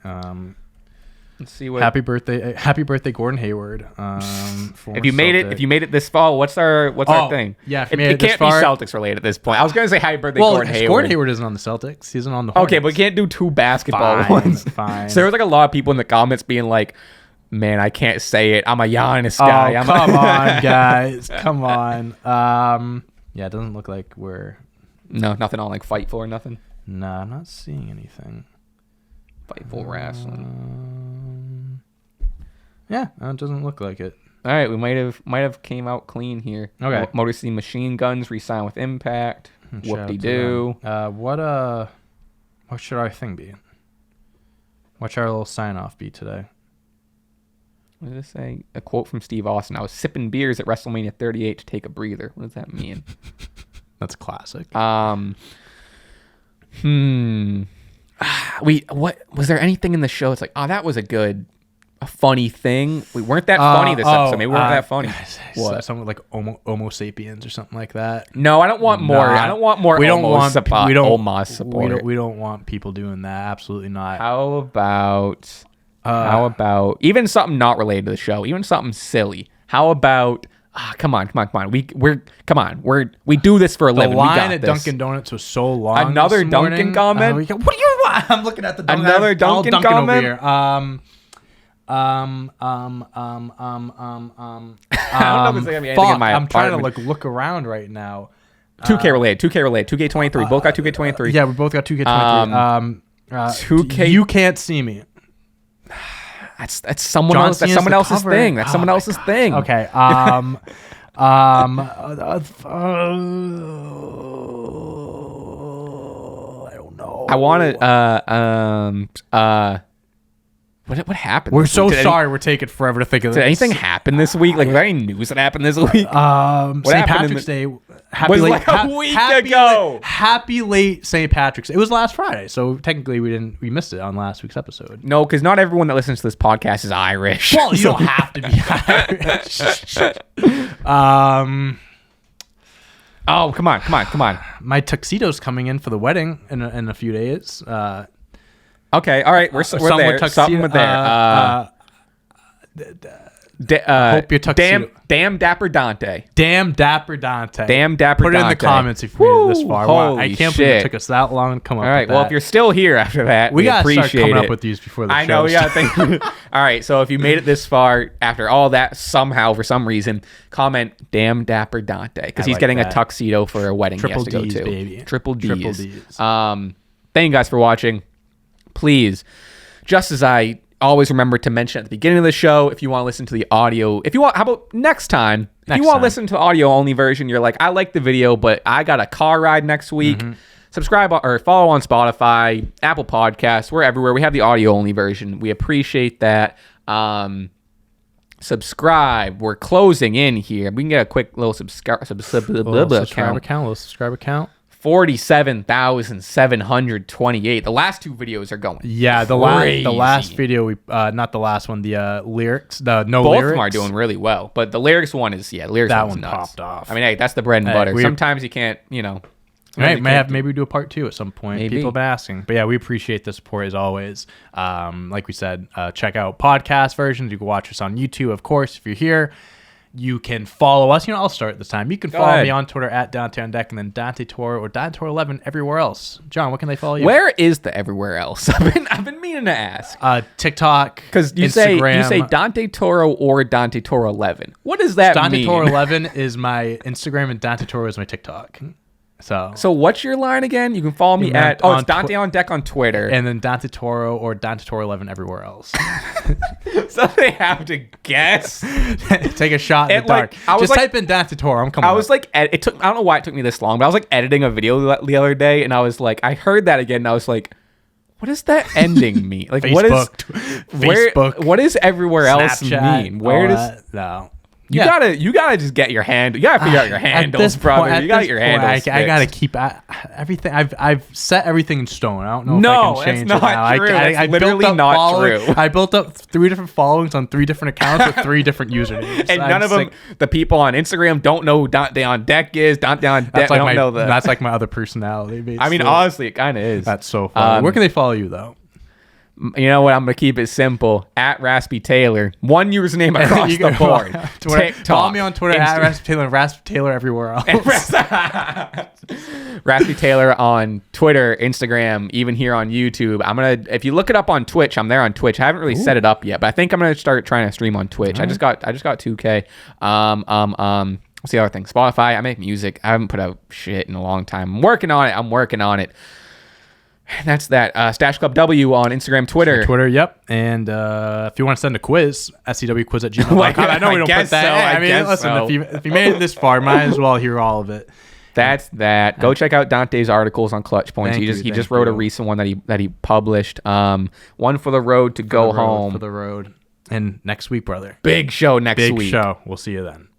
Let's see what. Happy birthday, Gordon Hayward. If you made it this fall, what's our thing? Yeah, it can't be Celtics related at this point. I was gonna say happy birthday, Gordon Hayward. Gordon Hayward isn't on the Celtics. He's on the Hornets. Okay, but we can't do two basketball ones. Fine. So there was like a lot of people in the comments being like, "Man, I can't say it. I'm a Giannis guy." Oh, come on, guys. Come on. Yeah, it doesn't look like we're. No, nothing on like Fightful or nothing. No, I'm not seeing anything. Fightful wrestling. Yeah, it doesn't look like it. All right, we might have came out clean here. Okay. Motor City Machine Guns re-signed with Impact. Whoop-de-doo. What should our thing be? What should our little sign-off be today? What did it say? A quote from Steve Austin. I was sipping beers at WrestleMania 38 to take a breather. What does that mean? That's classic. What was there anything in the show? It's like, oh, that was a funny thing. We weren't that funny this episode. Maybe we weren't that funny. What? Something like Homo sapiens or something like that. No, I don't want more. I don't want more. Omos support. We don't want people doing that. Absolutely not. How about even something not related to the show? Even something silly. How about Come on. We do this for a living. The line at Dunkin' Donuts was so long. Another Dunkin' comment. What do you want? I'm looking at the Dunkin'. Another Dunkin' comment over here. I don't know if there's gonna be anything in my I'm trying to apartment. look around right now. 2K related. 2K23. Both got 2K23. Yeah, we both got 2K23. 2K. You can't see me. That's someone else. That's someone else's thing. That's someone else's thing. Okay. I don't know. I want to. What happened? We're so sorry. We're taking forever to think of this. Did anything happen this week? Like, was there any news that happened this week? St. Patrick's Day. Was like a week ago. Happy late St. Patrick's Day. It was last Friday, so technically we missed it on last week's episode. No, because not everyone that listens to this podcast is Irish. Well, you don't have to be Irish. Oh, come on. My tuxedo's coming in for the wedding in a few days. Okay, all right, we're there. Something with there. Hope your tuxedo. Damn Dapper Dante. Damn Dapper Dante. Damn Dapper Put Dante. it in the comments if you made it this far. Wow, I can't believe it took us that long to come up with that. All right, well, if you're still here after that, we gotta appreciate start coming it. up with these before the show. I know, we gotta think. All right, so if you made it this far after all that, somehow, for some reason, comment Damn Dapper Dante, because he's getting a tuxedo for a wedding he has to go to. Baby. Triple D's. Triple D's. Thank you guys for watching. Please, just as I always remember to mention at the beginning of the show, if you want to listen to the audio, how about next time? If you want to listen to the audio only version, you're like, I like the video, but I got a car ride next week. Subscribe or follow on Spotify, Apple Podcasts. We're everywhere. We have the audio only version. We appreciate that. Subscribe. We're closing in here. We can get a quick little subscriber count. 47,728. The last two videos are going. Yeah, the last video not the last one. The lyrics, both lyrics. of them are doing really well, but the lyrics one is lyrics. That one nuts. Popped off. I mean, hey, that's the bread and butter. Sometimes you can't, Right, maybe we do a part 2 at some point. Maybe. People have been asking. But yeah, we appreciate the support as always. Like we said, check out podcast versions. You can watch us on YouTube, of course, if you're here. You can follow us. I'll start this time. You can follow me on Twitter at Dante on Deck, and then Dante Toro or Dante Toro 11 everywhere else. John, what can they follow you? Where is the everywhere else? I've been meaning to ask. TikTok, because you say Dante Toro or Dante Toro 11. What does that mean? Dante Toro 11 is my Instagram, and Dante Toro is my TikTok. So what's your line again? You can follow me at it's Dante on Deck on Twitter, and then Dante Toro or Dante Toro 11 everywhere else. So they have to guess. Take a shot in the dark. Just type in Dante Toro. I'm coming. I was like, it took. I don't know why it took me this long, but I was like editing a video the other day, and I was like, I heard that again, and I was like, what does that ending mean? Like, Facebook, what is everywhere Snapchat, else mean? Where does no? You gotta just get your hand. You gotta figure out your handles, brother. You gotta get your handles. I gotta keep everything. I've set everything in stone. I don't know if I can change it now. That's literally not true. I built up 3 different followings on 3 different accounts with 3 different usernames, and none of them. The people on Instagram don't know Dante on Deck is Dante on Deck. Don't know that. That's like my other personality. Basically. I mean, honestly, it kind of is. That's so funny. Where can they follow you though? You know what? I'm gonna keep it simple. At Raspy Taylor, one username across the board. TikTok, follow me on Twitter at Raspy Taylor and Raspy Taylor everywhere else. Raspy Taylor on Twitter, Instagram, even here on YouTube. If you look it up on Twitch, I'm there on Twitch. I haven't really set it up yet, but I think I'm gonna start trying to stream on Twitch. Right. I just got 2K. What's the other thing? Spotify. I make music. I haven't put out shit in a long time. I'm working on it. That's that. Stache Club W on Instagram, Twitter. Yep. And if you want to send a quiz, scwquiz@gmail.com. I know we don't put that. So. If you made it this far, might as well hear all of it. That's that. Go check out Dante's articles on ClutchPoints. He just wrote a recent one that he published. One for the road to go home. For the road. And next week, brother. Big show next week. Big show. We'll see you then.